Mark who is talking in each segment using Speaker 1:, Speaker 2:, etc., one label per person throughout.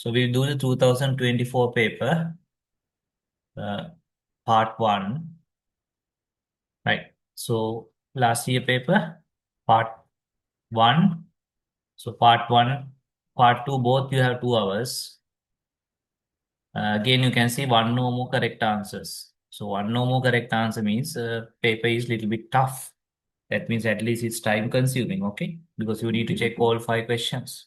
Speaker 1: So we'll do the 2024 paper, part 1, right? So last year paper, part 1. So part 1, part 2, both you have 2 hours. Again, you can see one no more correct answers. So one no more correct answer means paper is little bit tough. That means at least it's time consuming, okay? Because you need to check all 5 questions.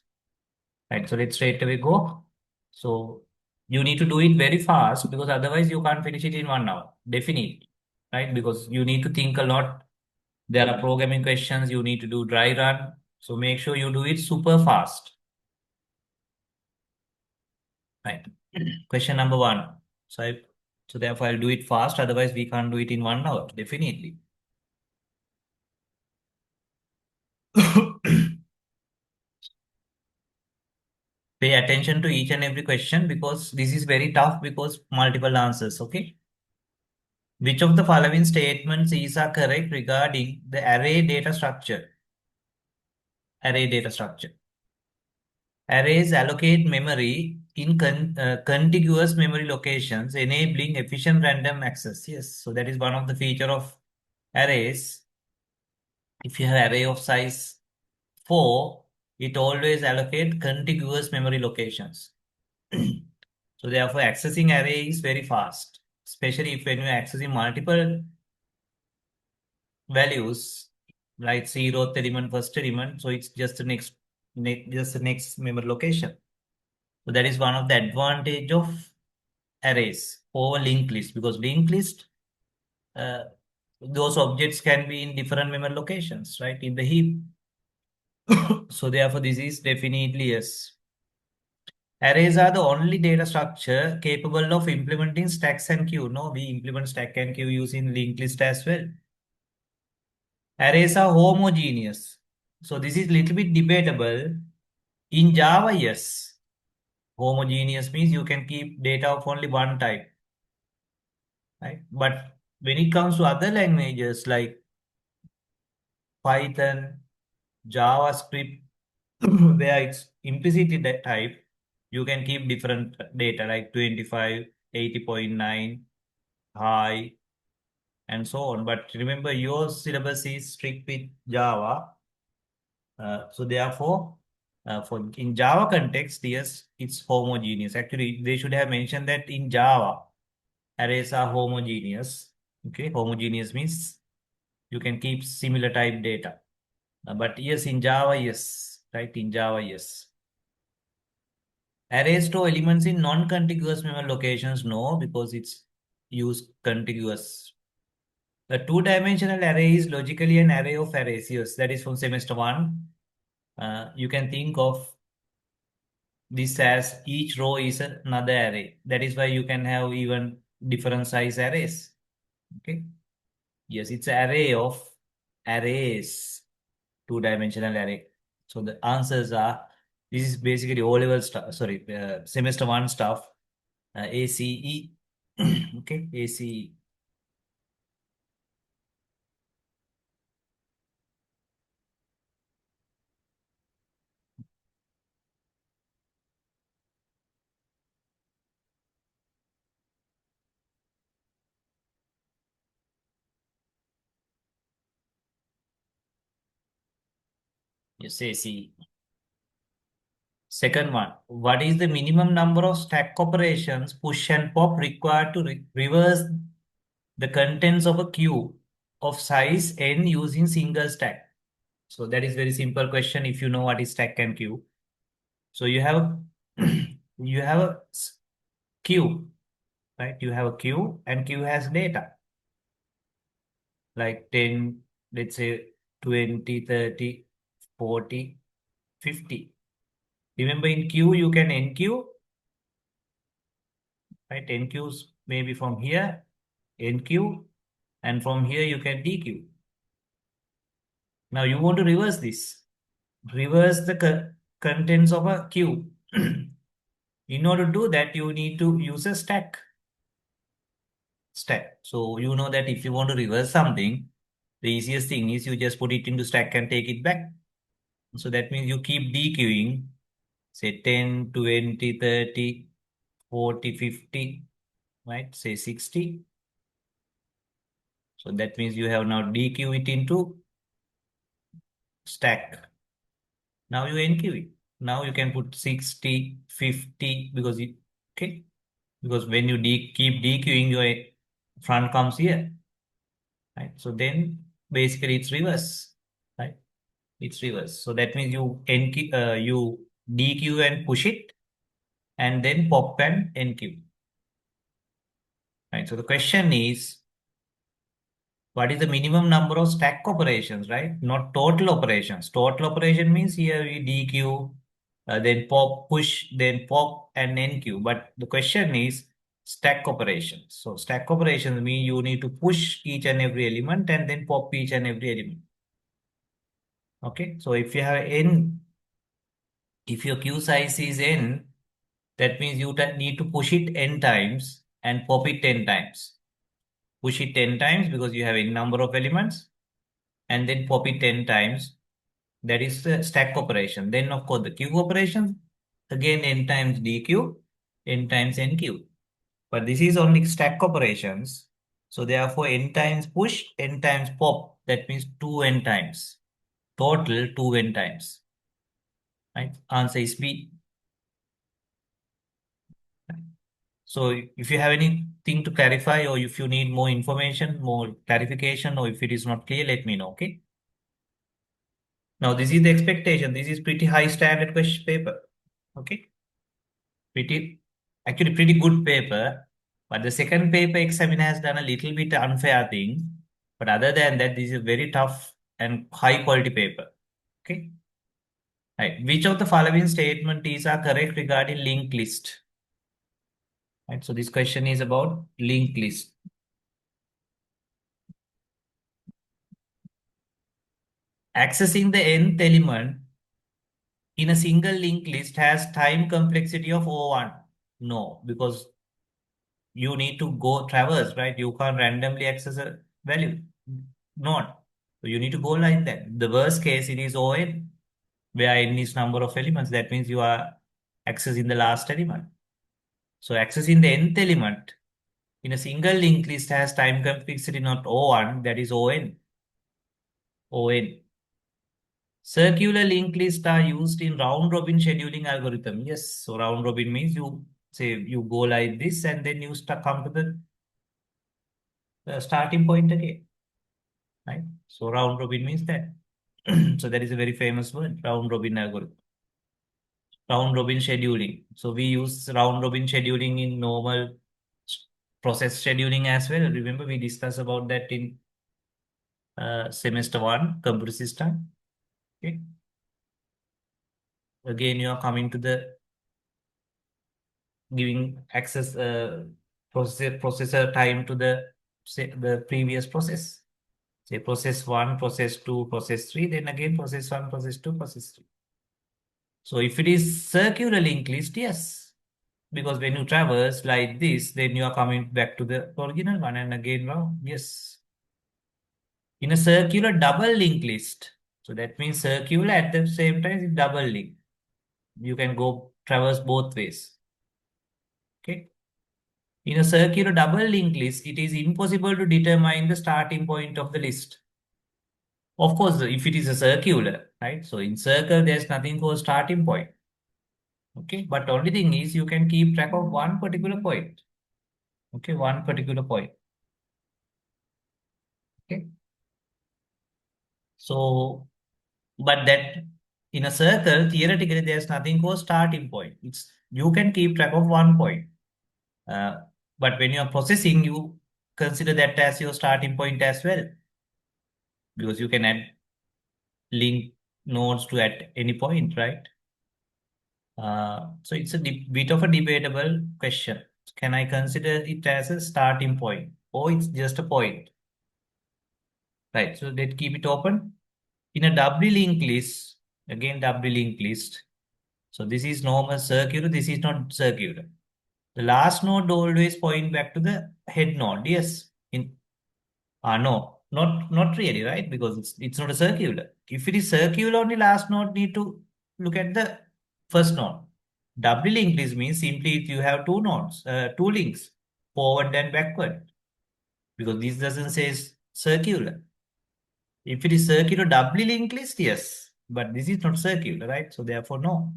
Speaker 1: Right, so let's straight away go. So you need to do it very fast because otherwise you can't finish it in 1 hour. Definitely. Right? Because you need to think a lot. There are programming questions, you need to do dry run. So make sure you do it super fast. Right. Question number 1. So therefore I'll do it fast, otherwise we can't do it in 1 hour. Definitely. Pay attention to each and every question because this is very tough because multiple answers, okay? Which of the following statements is are correct regarding the array data structure? Array data structure. Arrays allocate memory in contiguous memory locations, enabling efficient random access. Yes, so that is one of the feature of arrays. If you have array of size 4, it always allocate contiguous memory locations. So therefore, accessing array is very fast, especially if when you are accessing multiple values like zeroth element, first element. So it's just the next memory location. So that is one of the advantage of arrays over linked list because linked list uh, those objects can be in different memory locations, right, in the heap. So therefore, this is definitely yes. Arrays are the only data structure capable of implementing stacks and queue. No, we implement stack and queue using linked list as well. Arrays are homogeneous. So this is little bit debatable. In Java, yes. Homogeneous means you can keep data of only one type, right? But when it comes to other languages like Python, JavaScript, where it's implicitly that type, you can keep different data like 25, 80.9, high, and so on. But remember, your syllabus is strict with Java. So therefore, for in Java context, yes, it's homogeneous. Actually, they should have mentioned that in Java, arrays are homogeneous. Okay, homogeneous means you can keep similar type data. But yes, in Java, yes, right? In Java, yes. Arrays store elements in non-contiguous memory locations, no, because it's used contiguous. The two-dimensional array is logically an array of arrays. Yes, that is from semester 1. You can think of this as each row is another array. That is why you can have even different size arrays. Okay. Yes, it's an array of arrays, two-dimensional array. So the answers are, this is basically O-level stuff, sorry, semester 1 stuff, ACE. Okay, ACE. Yes, ACE. Second one, what is the minimum number of stack operations, push and pop, required to reverse the contents of a queue of size n using single stack? So that is very simple question if you know what is stack and queue. So you have you have a queue, right? You have a queue and queue has data like 10, let's say 20, 30, 40, 50. Remember in queue you can enqueue, right? Enqueues maybe from here, enqueue, and from here you can dequeue. Now you want to reverse this. Reverse the contents of a queue. In order to do that, you need to use a stack. So you know that if you want to reverse something, the easiest thing is you just put it into stack and take it back. So that means you keep dequeuing say 10, 20, 30, 40, 50, right? Say 60. So that means you have now DQ it into stack. Now you NQ it. Now you can put 60, 50 because you, okay? Because when you keep DQing, your front comes here, right? So then basically it's reverse, right? It's reverse. So that means you you DQ and push it and then pop and NQ, right? So the question is, what is the minimum number of stack operations, right? Not total operations. Total operation means here we DQ, then pop, push, then pop and NQ. But the question is stack operations. So stack operations mean you need to push each and every element and then pop each and every element. Okay. So if you have n, if your queue size is n, that means you need to push it n times and pop it 10 times. Push it 10 times because you have n number of elements and then pop it 10 times. That is the stack operation. Then, of course, the queue operation, again, n times dq, n times nq. But this is only stack operations. So, therefore, n times push, n times pop. That means 2n times. Total 2n times. Right? Answer is B. So, if you have anything to clarify or if you need more information, more clarification, or if it is not clear, let me know. Okay. Now, this is the expectation. This is pretty high standard question paper. Okay. Pretty, actually pretty good paper. But the second paper examiner has done a little bit unfair thing. But other than that, this is a very tough and high quality paper. Okay. Right. Which of the following statement is are correct regarding linked list? Right. So this question is about linked list. Accessing the nth element in a single linked list has time complexity of O1. No, because you need to go traverse, right? You can't randomly access a value. Not. So you need to go like that. The worst case, it is ON, where n is number of elements. That means you are accessing the last element. So accessing the nth element in a single linked list has time complexity not O1, that is ON. ON. Circular linked lists are used in round robin scheduling algorithm. Yes. So round robin means you say you go like this and then you come to the starting point again. Right? So round robin means that. So that is a very famous word, round robin algorithm. Round robin scheduling. So we use round robin scheduling in normal process scheduling as well. Remember we discussed about that in semester one, computer system. Okay. Again, you are coming to the giving access processor time to the say the previous process. Say process one, process two, process three, then again process one, process two, process three. So if it is circular linked list, yes. Because when you traverse like this, then you are coming back to the original one and again round. Yes. In a circular double linked list. So that means circular at the same time is double link. You can go traverse both ways. Okay. In a circular double linked list, it is impossible to determine the starting point of the list. Of course, if it is a circular, right? So in circle, there's nothing called starting point. Okay. But only thing is you can keep track of one particular point. Okay. One particular point. Okay. So, but that in a circle, theoretically, there's nothing called starting point. It's you can keep track of one point. Uh, but when you're processing, you consider that as your starting point as well, because you can add link nodes to at any point, right? So it's a bit of a debatable question. Can I consider it as a starting point, or it's just a point, right? So let's keep it open. In a doubly linked list, again doubly linked list. So this is normal circular, this is not circular. The last node always point back to the head node. Yes. No, not really, right? Because it's not a circular. If it is circular, only last node need to look at the first node. Doubly linked list means simply if you have two nodes, two links, forward and backward, because this doesn't say circular. If it is circular doubly linked list, yes, but this is not circular, right? So therefore, no.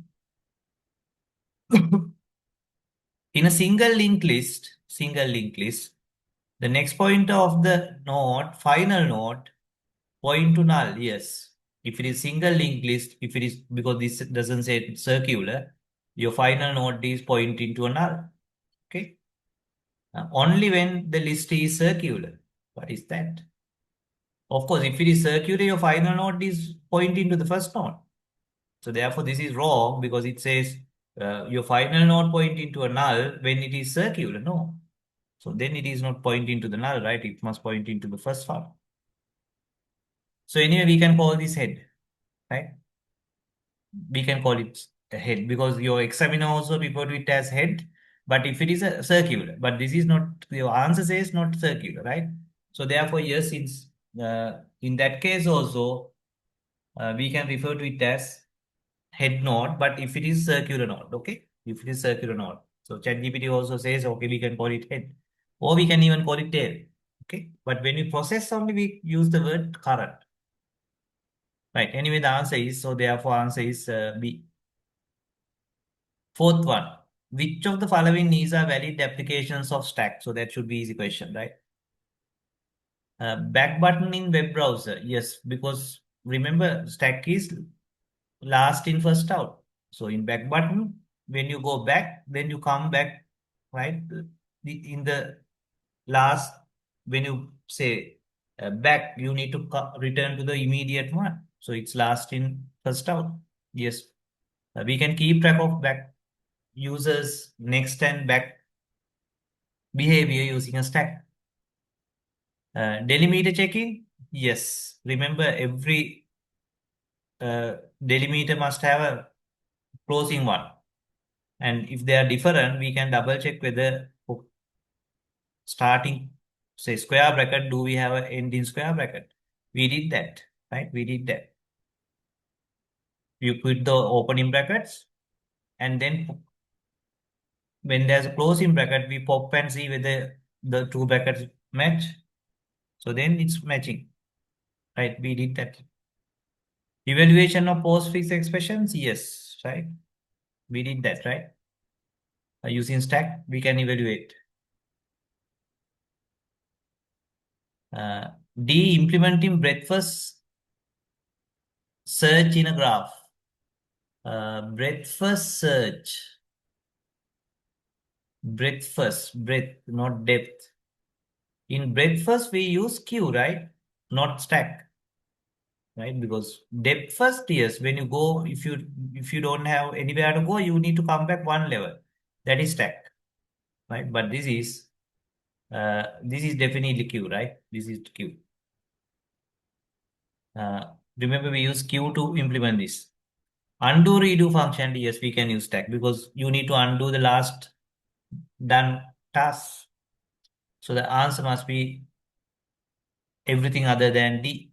Speaker 1: In a single linked list, the next pointer of the node, final node, point to null, yes. If it is single linked list, if it is because this doesn't say circular, your final node is pointing to a null. Okay. Only when the list is circular. What is that? Of course, if it is circular, your final node is pointing to the first node. So therefore, this is wrong because it says your final node pointing to a null when it is circular. No. So then it is not pointing to the null, right? It must point into the first one. So anyway, we can call this head, right? We can call it a head because your examiner also referred to it as head. But if it is a circular, but this is not, your answer says not circular, right? So therefore, yes, in that case also, we can refer to it as head node, but if it is circular node, okay? If it is circular node. So ChatGPT also says, okay, we can call it head, or we can even call it tail, okay? But when we process only, we use the word current. Right. Anyway, the answer is, so therefore answer is B. Fourth one. Which of the following is a valid applications of stack? So that should be easy question, right? Back button in web browser. Yes, because remember stack is last in first out. So in back button, when you go back, then you come back, right? In the last, when you say back, you need to return to the immediate one. So it's last in first out. Yes. We can keep track of back users next and back behavior using a stack. Delimiter checking, yes. Remember, every delimiter must have a closing one. And if they are different, we can double check whether starting, say, square bracket, do we have an end in square bracket? We did that, right? We did that. You put the opening brackets, and then when there's a closing bracket, we pop and see whether the two brackets match. So then it's matching, right? We did that. Evaluation of postfix expressions, yes, right? We did that, right? Using stack, we can evaluate. Uh, D, implementing breadth first search in a graph. Breadth first search. Breadth first, breadth, not depth. In breadth first, we use queue, right? Not stack, right? Because depth first, yes, when you go, if you don't have anywhere to go, you need to come back one level. That is stack, right? But this is definitely queue, right? This is queue. Remember, we use queue to implement this. Undo redo function, yes, we can use stack because you need to undo the last done task. So the answer must be everything other than D.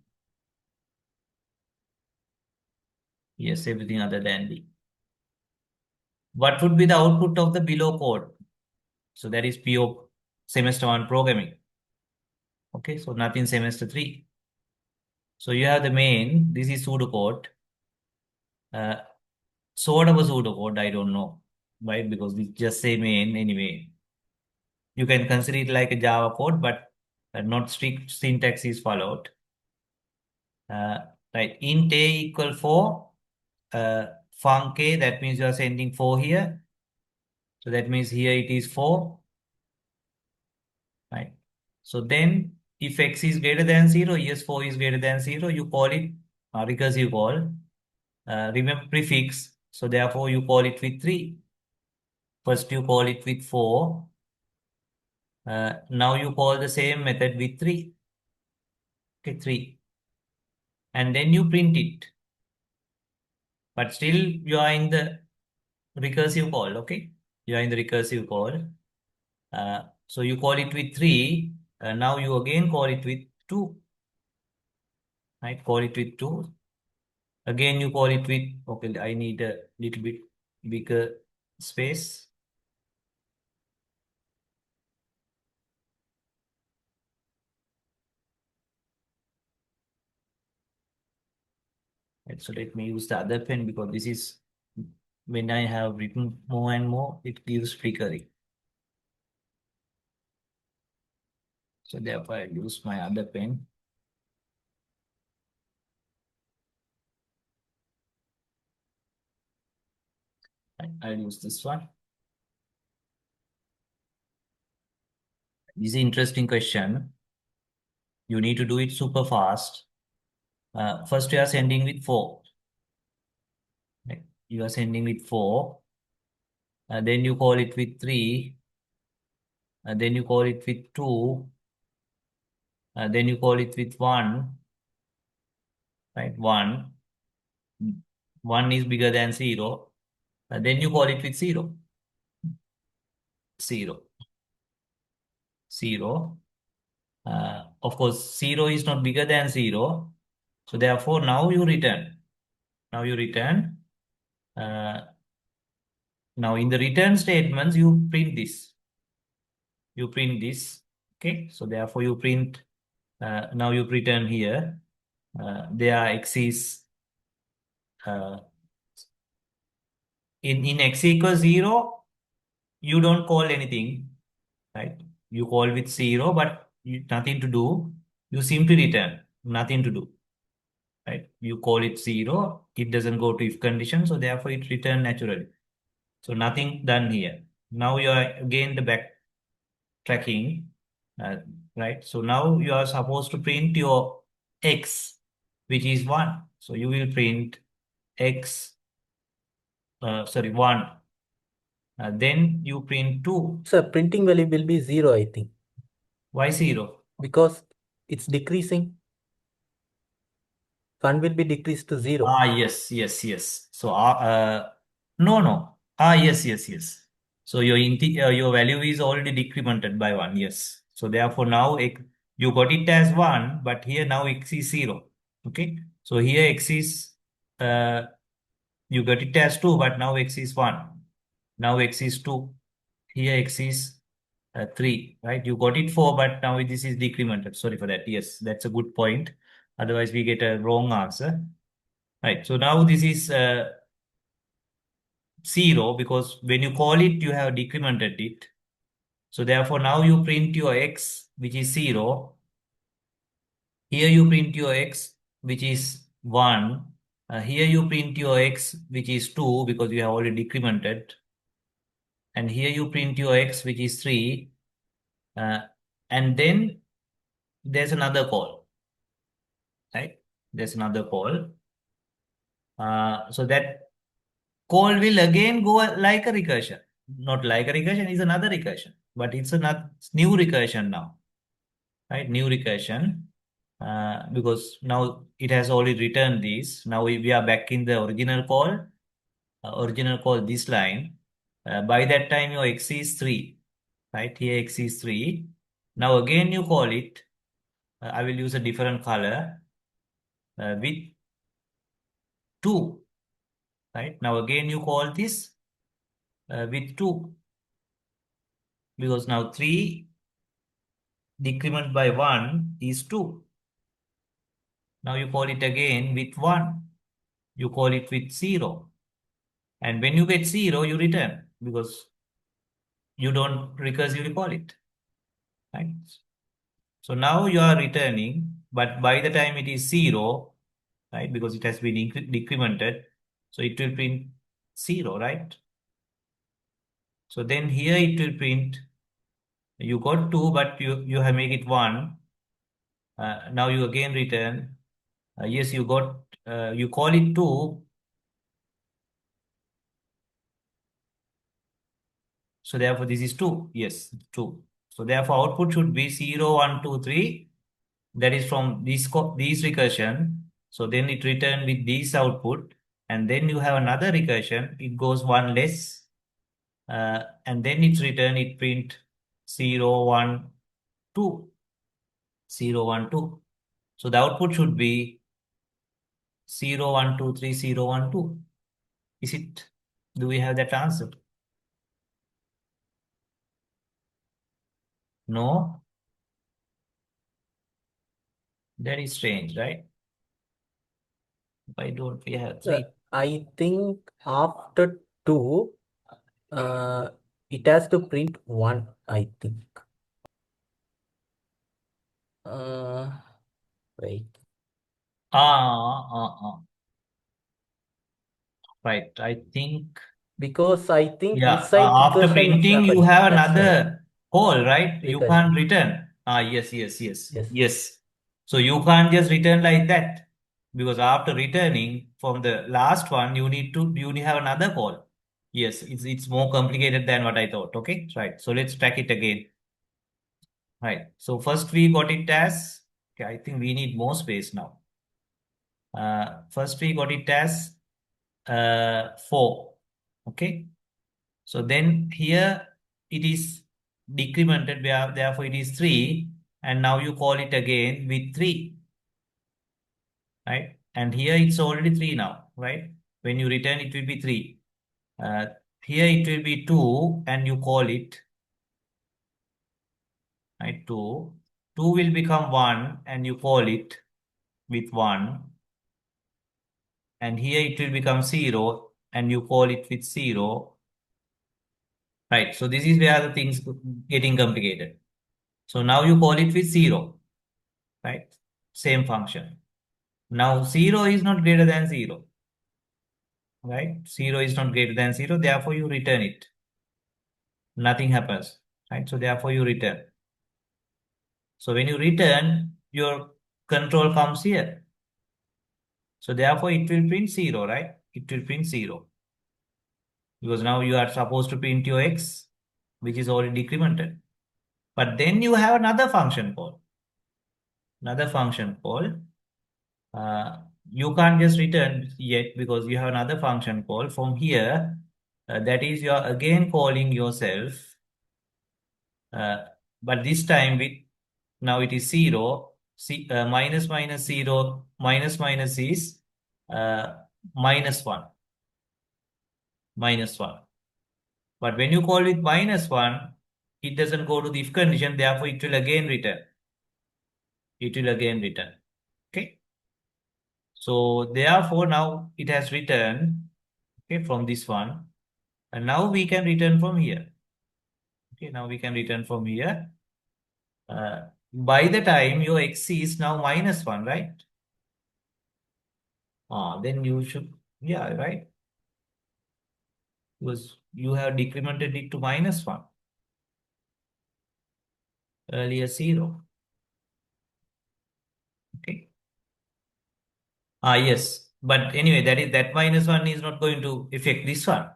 Speaker 1: Yes, everything other than D. What would be the output of the below code? So that is PO semester 1 programming. Okay, so nothing semester 3. So you have the main, this is pseudocode. Uh, sort of a pseudocode, I don't know. Right? Because we just say main anyway. You can consider it like a Java code, but not strict syntax is followed. Uh, right, int a equal 4, func a, that means you are sending 4 here. So that means here it is 4, right? So then if x is greater than 0, yes, 4 is greater than 0, you call it recursive call. Remember prefix, so therefore you call it with 3. First you call it with 4. Now you call the same method with 3. Okay, 3. And then you print it. But still you are in the recursive call, okay? You are in the recursive call. So you call it with 3. Now you again call it with 2. Right? Call it with 2. Again you call it with, okay, I need a little bit bigger. space. Right, so let me use the other pen because this is when I have written more and more, it gives flickering. So therefore I use my other pen. I'll use this one. This is an interesting question. You need to do it super fast. First, you are sending with 4. Right? You are sending with 4. Then you call it with 3. Then you call it with 2. Then you call it with 1. Right? 1. 1 is bigger than 0. Then you call it with 0. 0. 0. Of course, 0 is not bigger than 0. So therefore, now you return. Now you return. Uh, Now in the return statements, you print this. You print this. Okay. So therefore, you print. Now you return here. There x is uh, in x equals 0. You don't call anything, right? You call with 0, but nothing to do. You simply return. Nothing to do. Right? You call it 0, it doesn't go to if condition, so therefore it return naturally. So nothing done here. Now you are again the back tracking, uh, right? So now you are supposed to print your x, which is 1. So you will print x, sorry, 1. Then you print 2.
Speaker 2: So printing value will be 0, I think,
Speaker 1: Why 0?
Speaker 2: because it's decreasing. 1 will be decreased to 0.
Speaker 1: Yes, yes, yes. So, no, no. Yes, yes, yes. So your value is already decremented by 1. Yes. So therefore now you got it as 1, but here now x is 0. Okay. So here x is uh, you got it as 2, but now x is 1. Now x is 2. Here x is 3, right? You got it 4, but now this is decremented. Sorry for that. Yes, that's a good point. Otherwise, we get a wrong answer. Right. So now this is 0 because when you call it, you have decremented it. So therefore, now you print your x, which is 0. Here you print your x, which is 1. Here you print your x, which is 2 because you have already decremented. And here you print your x, which is 3. Uh, and then there's another call, right? There's another call. So that call will again go like a recursion. Not like a recursion, is another recursion, but it's a new recursion now, right? New recursion, because now it has already returned this. Now we are back in the original call this line. By that time, your x is 3, right? Here x is 3. Now again you call it. I will use a different color with 2, right? Now again you call this with 2 because now 3 decrement by 1 is 2. Now you call it again with 1. You call it with 0. And when you get 0, you return because you don't recursively call it, right? So now you are returning, but by the time it is 0, right, because it has been decremented, so it will print 0, right? So then here it will print, you got 2, but you have make it 1. Now you again return. Yes, you got, you call it 2. So therefore this is 2. Yes, 2. So therefore output should be 0, 1, 2, 3. That is from these recursion. So then it return with this output. And then you have another recursion. It goes 1 less. And then it's return, it print 0, 1, 2. 0, 1, 2. So the output should be 0, 1, 2, 3, 0, 1, 2. Is it? Do we have that answer? No, that is strange, right? Why don't we have
Speaker 2: Uh,
Speaker 1: 3?
Speaker 2: I think after 2, uh, it has to print 1, I think. Uh, Wait.
Speaker 1: Ah. Right. I think,
Speaker 2: Because I think
Speaker 1: yeah,
Speaker 2: inside
Speaker 1: after
Speaker 2: recursion it's
Speaker 1: printing, you
Speaker 2: happening.
Speaker 1: have
Speaker 2: That's right.
Speaker 1: another call, right? You
Speaker 2: Recursion.
Speaker 1: can't return. Yes.
Speaker 2: Yes.
Speaker 1: Yes. So you can't just return like that because after returning from the last one, you need have another call. Yes, it's more complicated than what I thought. Okay, right. So let's track it again. Right. So first we got it as, okay, I think we need more space now. First we got it as 4. Okay. So then here it is decremented, where therefore it is 3, and now you call it again with 3, right? And here it's already 3 now, right? When you return, it will be 3. Uh, Here it will be 2, and you call it, right? 2. 2 will become 1, and you call it with 1. And here it will become 0, and you call it with 0, right? So this is where the things getting complicated. So now you call it with 0, right? Same function. Now 0 is not greater than 0, right? 0 is not greater than 0, therefore you return it. Nothing happens, right? So therefore you return. So when you return, your control comes here. So therefore it will print 0, right? It will print 0. Because now you are supposed to print your x, which is already decremented. But then you have another function call. Another function call. Uh, you can't just return yet because you have another function call from here. That is, you are again calling yourself, uh, but this time with, now it is 0. Minus 0 minus is uh, minus 1, minus 1. But when you call with minus 1, it doesn't go to the if condition, therefore it will again return. It will again return. Okay. So therefore now it has returned, okay, from this one. And now we can return from here. Okay, now we can return from here. By the time your x is now minus 1, right? Then you should, yeah, right? Because you have decremented it to minus 1. Earlier 0. Okay. Yes. But anyway, that minus 1 is not going to affect this one.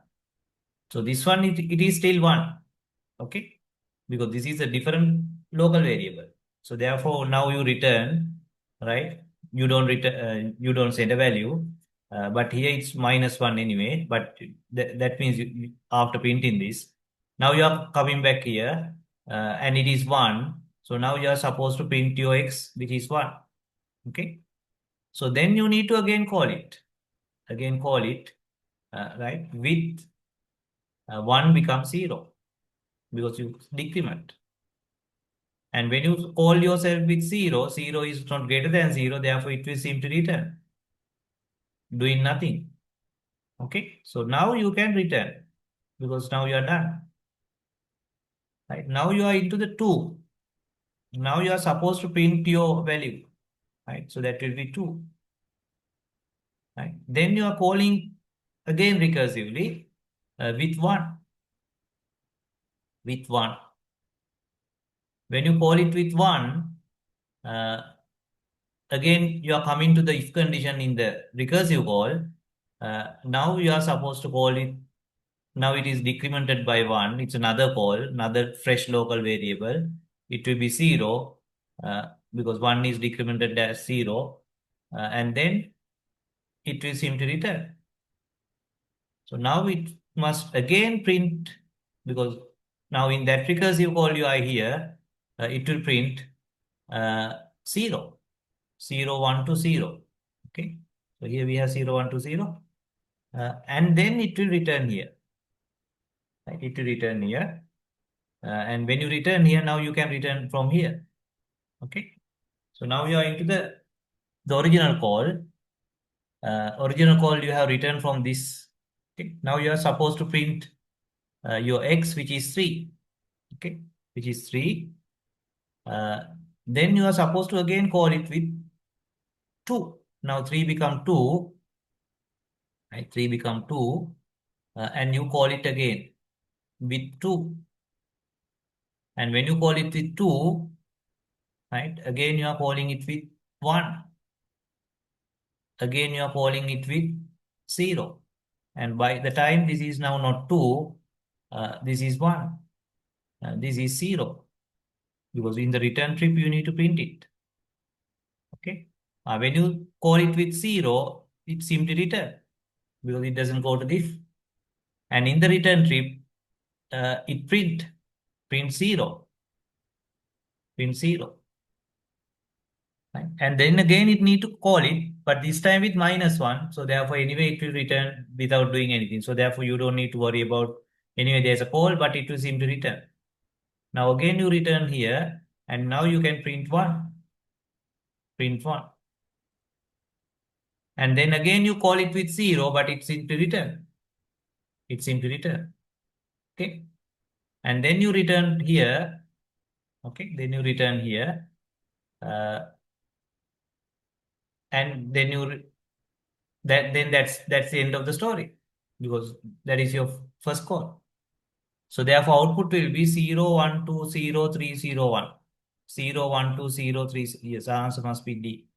Speaker 1: So this one, it is still 1. Okay. Because this is a different local variable. So therefore, now you return, right? You don't return, you don't send a value, but here it's minus 1 anyway. But that means after printing this, now you are coming back here, and it is 1. So now you are supposed to print your x, which is 1. Okay. So then you need to again call it, right? With 1 becomes 0 because you decrement. And when you call yourself with 0, 0 is not greater than 0, therefore it will seem to return, doing nothing. Okay, so now you can return because now you are done. Right? Now you are into the 2. Now you are supposed to print your value. Right? So that will be 2. Right? Then you are calling again recursively with 1. With 1. When you call it with 1, uh, again you are coming to the if condition in the recursive call. Now you are supposed to call it. Now it is decremented by 1. It's another call, another fresh local variable. It will be 0, because 1 is decremented as 0. And then it will seem to return. So now it must again print, because now in that recursive call you are here, it will print uh, 0, 0, 1 to 0. Okay. So here we have 0, 1 to 0. And then it will return here. Right? It will return here. And when you return here, now you can return from here. Okay. So now you are into the original call. Original call you have written from this. Okay. Now you are supposed to print your x, which is 3. Okay. Which is 3. Uh, then you are supposed to again call it with 2. Now 3 become 2. Right? 3 become 2. And you call it again with 2. And when you call it with 2, right, again you are calling it with 1. Again you are calling it with 0. And by the time this is now not 2, this is 1. This is 0. Because in the return trip, you need to print it. Okay. When you call it with 0, it simply return because it doesn't go to diff. And in the return trip, it print 0. Print 0. Right? And then again, it need to call it, but this time with -1. So therefore, anyway, it will return without doing anything. So therefore, you don't need to worry about, anyway, there's a call, but it will seem to return. Now again, you return here, and now you can print 1. Print 1. And then again, you call it with 0, but it simply return. It simply return. Okay. And then you return here. Okay. Then you return here. Uh, and then that's the end of the story because that is your first call. So therefore output will be 0 1 2 0 3 0 1. 0 1 2 0 3. Yes, answer must be D.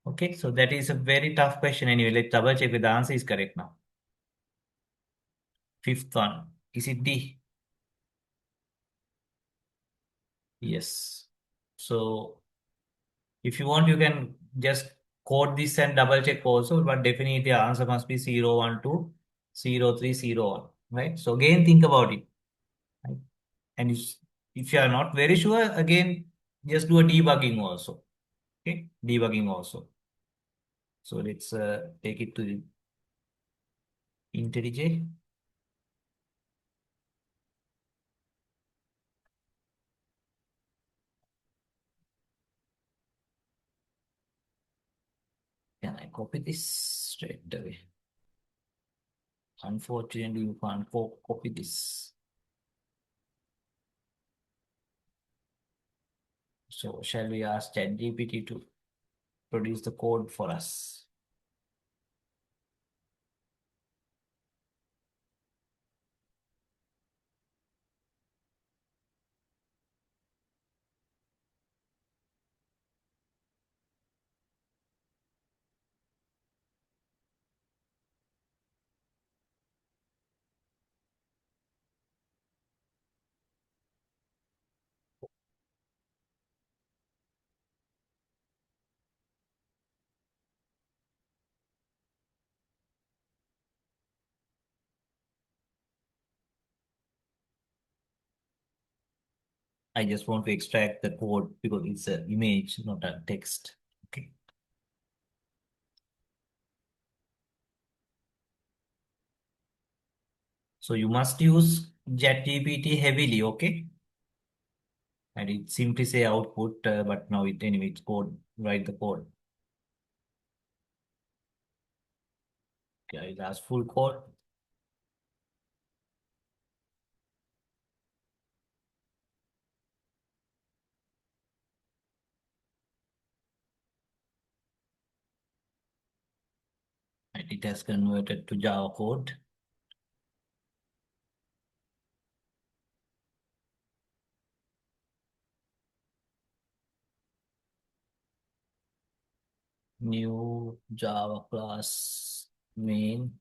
Speaker 1: Okay, so that is a very tough question anyway. Let's double check if the answer is correct now. Fifth one. Is it D? Yes. So if you want, you can just code this and double check also, but definitely the answer must be 0 1 2 0 3 0 1. Right? So again, think about it. Right? And if you are not very sure, again, just do a debugging also. Okay, debugging also. So let's take it to the IntelliJ. Can I copy this straight away? Unfortunately, you can't copy this. So shall we ask ChatGPT to produce the code for us? I just want to extract the code because it's an image, not a text. Okay. So you must use ChatGPT heavily, okay? And it simply say output, but now anyway, it's code, write the code. Okay, it has full code. And it has converted to Java code. New Java class main.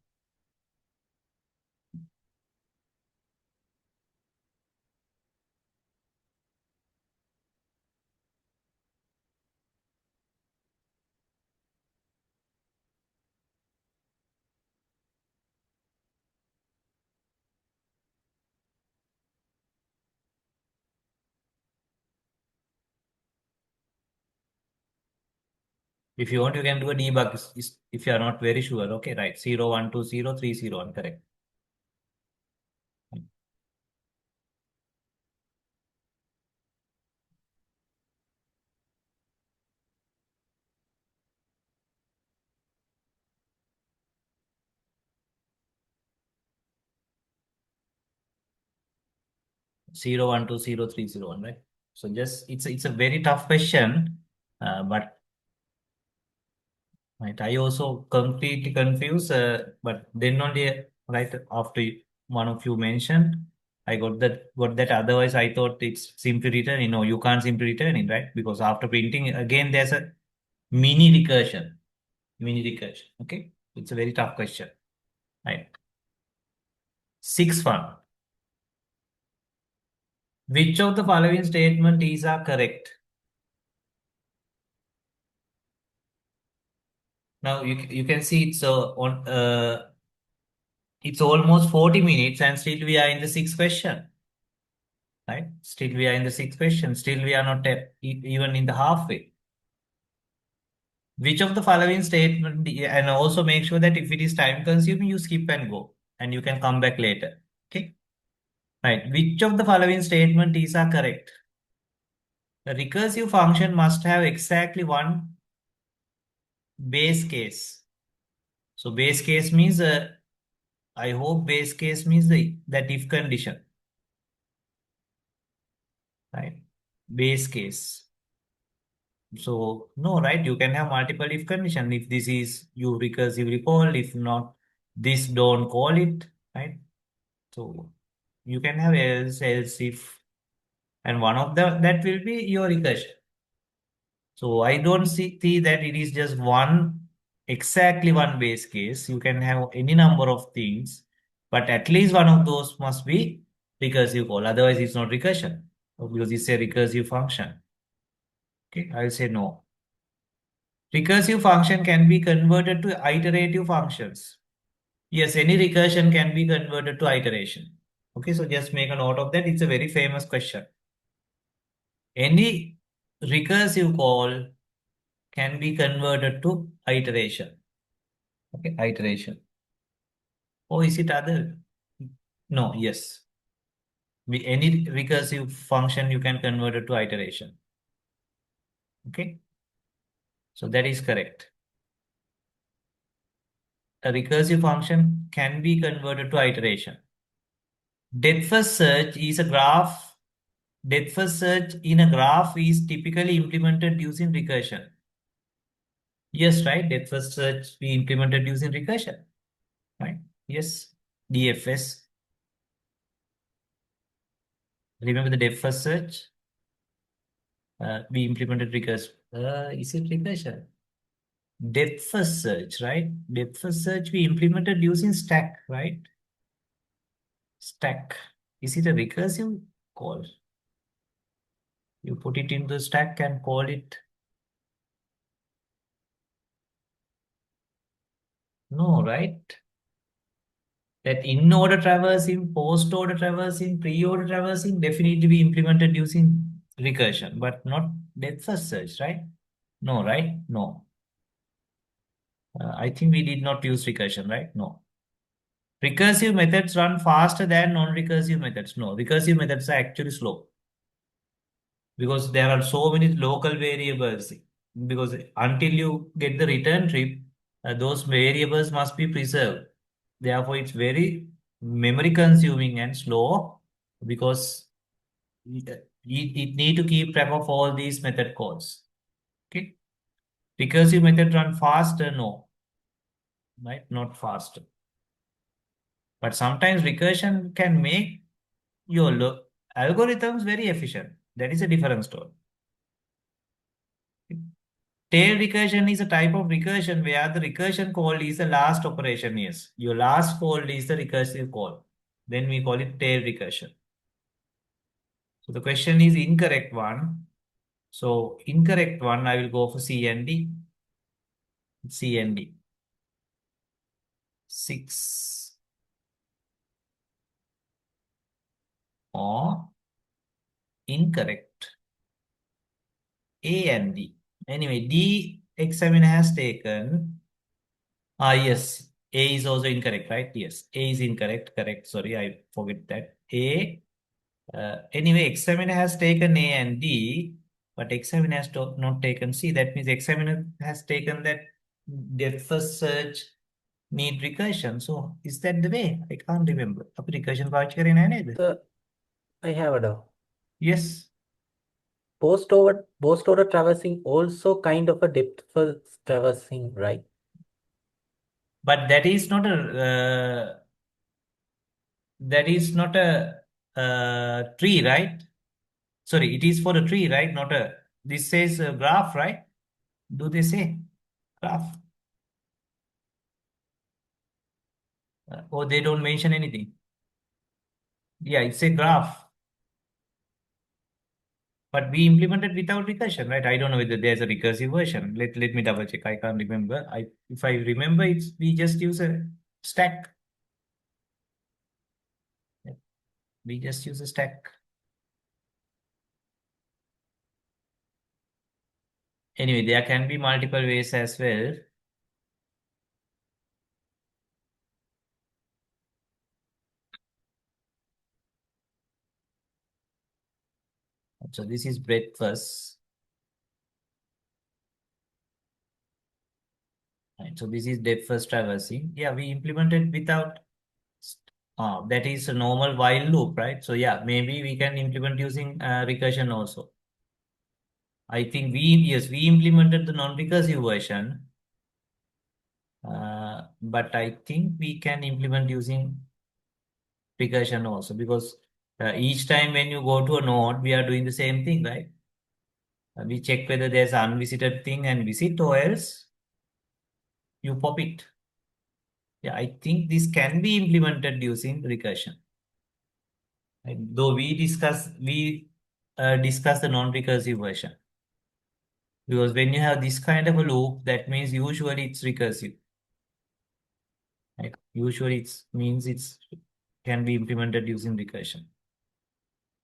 Speaker 1: If you want, you can do a debug if you are not very sure. Okay, right. 0 1 2 0 3 0 1, correct. 0, 1, 2, 0, 3, 0, 1, right? So just it's a very tough question, but right, I also completely confused, but then only right after one of you mentioned, I got that. Otherwise, I thought it's simply written. You can't simply return it, right? Because after printing again, there's a mini recursion. Mini recursion. Okay, it's a very tough question, right? Sixth one. Which of the following statement is are correct? Now you can see it's almost 40 minutes and still we are in the sixth question, right? Still we are in the sixth question. Still we are not even in the halfway. Which of the following statement, and also make sure that if it is time consuming, you skip and go and you can come back later. Okay. Right. Which of the following statement is are correct? The recursive function must have exactly one base case. So base case means, I hope base case means that if condition, right? Base case. So no, right? You can have multiple if condition. If this is you recursively call, if not, this don't call it, right? So you can have else if, and one of that will be your recursion. So I don't see that it is just exactly one base case. You can have any number of things, but at least one of those must be recursive call. Otherwise, it's not recursion because it's a recursive function. Okay, I'll say no. Recursive function can be converted to iterative functions. Yes, any recursion can be converted to iteration. Okay, so just make a note of that. It's a very famous question. Any recursive call can be converted to iteration. Okay, iteration. Or is it other? No, yes. Any recursive function you can convert it to iteration. Okay, so that is correct. A recursive function can be converted to iteration. Depth first search is a graph. Depth first search in a graph is typically implemented using recursion. Yes, right. Depth first search we implemented using recursion. Right. Yes. DFS. Remember the depth first search? We implemented recursion. Is it recursion? Depth first search, right? Depth first search we implemented using stack, right? Stack. Is it a recursive call? You put it into stack and call it. No, right? That in-order traversing, post-order traversing, pre-order traversing definitely be implemented using recursion, but not depth first search, right? No, right? No. I think we did not use recursion, right? No. Recursive methods run faster than non-recursive methods. No, recursive methods are actually slow because there are so many local variables. Because until you get the return trip, those variables must be preserved. Therefore, it's very memory consuming and slow because it need to keep track of all these method calls. Okay. Recursive method run faster, no, right? Not faster. But sometimes recursion can make your algorithms very efficient. That is a different story. Tail recursion is a type of recursion where the recursion call is the last operation. Yes, your last call is the recursive call. Then we call it tail recursion. So the question is incorrect one. So incorrect one, I will go for C and D. C and D. 6 or incorrect. A and D. Anyway, D examiner has taken. Yes. A is also incorrect, right? Yes. A is incorrect. Correct. Sorry, I forget that. A. Anyway, examiner has taken A and D, but examiner has not taken C. That means examiner has taken that depth first search need recursion. So is that the way? I can't remember. අපි recursion පාවිච්චි කරේ නැහැ නේද?
Speaker 2: I have a doubt.
Speaker 1: Yes,
Speaker 2: Post-over traversing also kind of a depth first traversing, right?
Speaker 1: but that is not a tree, right? Sorry, it is for a tree, right? Not a. This says a graph, right? Do they say graph? Or they don't mention anything? Yeah, it's a graph. But we implemented without recursion, right? I don't know whether there's a recursive version. Let me double check. I can't remember. If I remember, it's we just use a stack. We just use a stack. Anyway, there can be multiple ways as well. So this is breadth first. Right. So this is depth first traversing. Yeah, we implemented without. That is a normal while loop, right? So yeah, maybe we can implement using recursion also. I think yes, we implemented the non-recursive version, but I think we can implement using recursion also because each time when you go to a node, we are doing the same thing, right? We check whether there's an unvisited thing and visit, or else you pop it. Yeah, I think this can be implemented using recursion. Right? Though we discuss the non-recursive version. Because when you have this kind of a loop, that means usually it's recursive. Right? Usually it means it's can be implemented using recursion.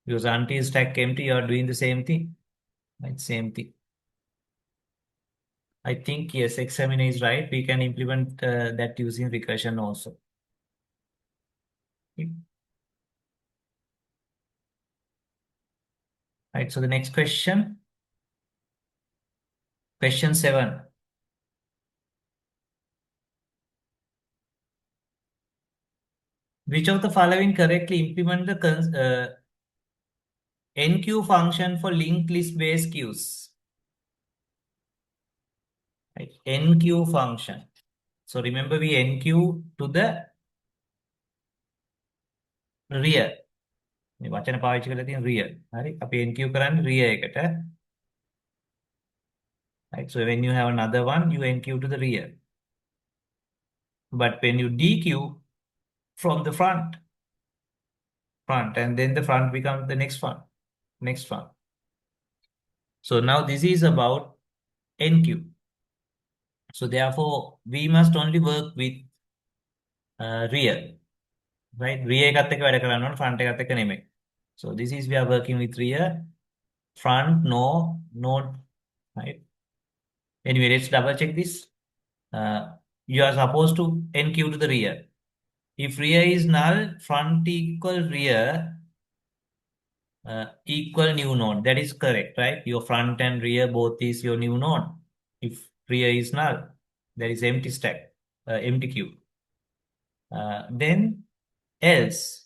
Speaker 1: Because until stack empty, you are doing the same thing. Right? Same thing. I think yes, examiner is right. We can implement that using recursion also. Okay. Right. So the next question, question 7. Which of the following correctly implement the NQ function for linked list based queues? Right. NQ function. So remember we NQ to the rear. මේ වචන පාවිච්චි කරලා තියෙන rear. හරි. අපි NQ කරන්නේ rear එකට. Right. So when you have another one, you NQ to the rear. But when you DQ from the front, and then the front becomes the next one, next one. So now this is about NQ. So therefore, we must only work with rear, right? Rear එකත් එක්ක වැඩ කරන්න ඕන, front එකත් එක්ක නෙමෙයි. So this is we are working with rear, front, no, node, right? Anyway, let's double check this. You are supposed to NQ to the rear. If rear is null, front equal rear equal new node. That is correct, right? Your front and rear both is your new node. If rear is null, there is empty stack, empty queue. Then else.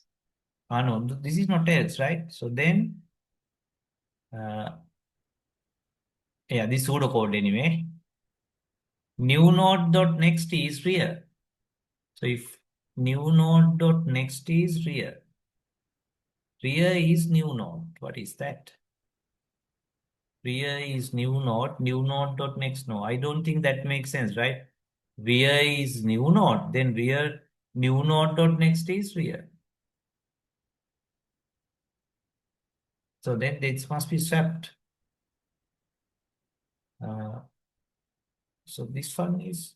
Speaker 1: No, this is not else, right? So then, yeah, this pseudocode anyway. New node dot next is rear. So if new node dot next is rear, rear is new node. What is that? Rear is new node dot next node. I don't think that makes sense, right? Rear is new node, then rear new node dot next is rear. So then this must be swapped. So this one is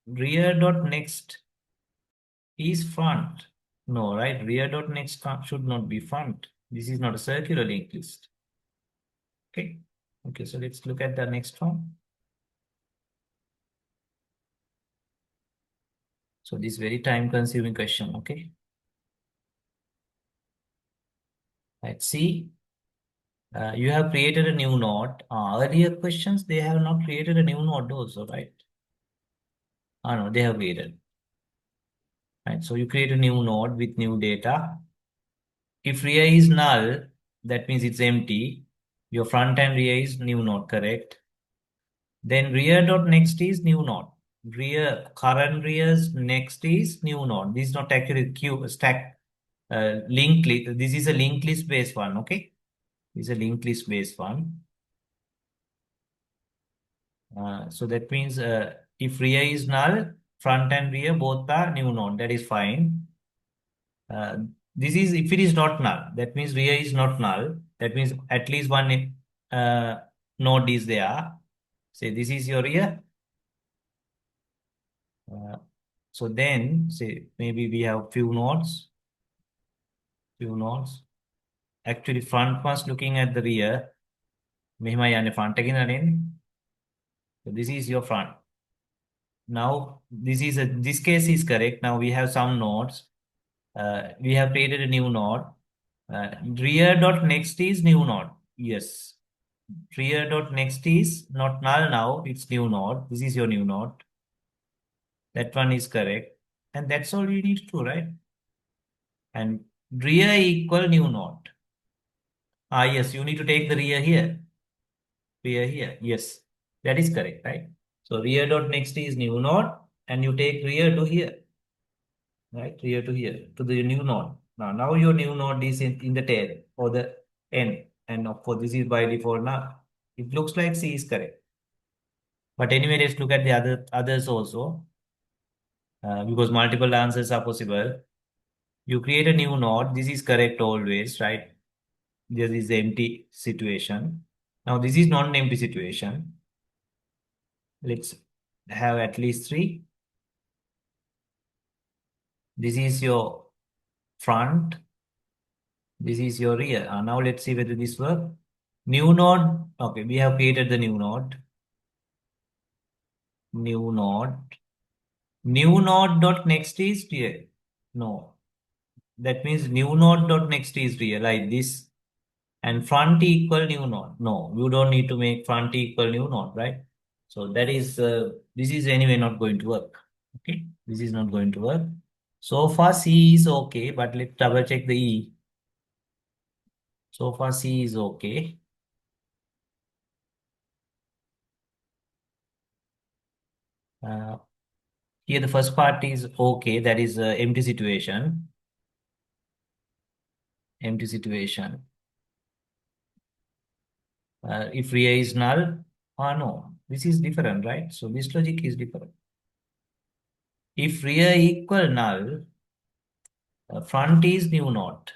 Speaker 1: rear dot next is front. No, right? Rear dot next should not be front. This is not a circular linked list. Okay. Okay, so let's look at the next one. So this very time consuming question, okay? Let's see. You have created a new node. Earlier questions, they have not created a new node also, right? No, they have created. Right, so you create a new node with new data. if rear is null, that means it's empty. Your front and rear is new node, correct? Then rear dot next is new node. Current rear's next is new node. This is not actually queue stack linked list. This is a linked list based one, okay? This is a linked list based one. So that means if rear is null, front and rear both are new node. That is fine. Uh, this is if it is not null. That means rear is not null. That means at least one node is there. Say this is your rear. Uh, so then say maybe we have few nodes. Few nodes. Actually, front was looking at the rear. මෙහෙමයි යන්නේ front එකකින් නේද? So this is your front. Now this case is correct. Now we have some nodes. We have created a new node. Rear dot next is new node. Yes. Rear dot next is not null now. It's new node. This is your new node. That one is correct. And that's all you need to do, right? And rear equal new node. Yes, you need to take the rear here. Rear here. Yes, that is correct, right? So rear dot next is new node, and you take rear to here, right? Rear to here, to the new node. Now your new node is in the tail or the end. And of course, this is by default now. It looks like C is correct. But anyway, let's look at the others also. Because multiple answers are possible. You create a new node. This is correct always, right? This is the empty situation. Now this is not an empty situation. Let's have at least 3. This is your front. This is your rear. Now let's see whether this works. New node. Okay, we have created the new node. New node. New node dot next is rear. No. That means new node dot next is rear like this. And front equal new node. No, you don't need to make front equal new node, right? So that is, this is anyway not going to work. Okay, this is not going to work. So far C is okay, but let's double check the E. So far C is okay. Here the first part is okay, that is empty situation. Empty situation. If rear is null, no, this is different, right? So this logic is different. If rear equal null, front is new node.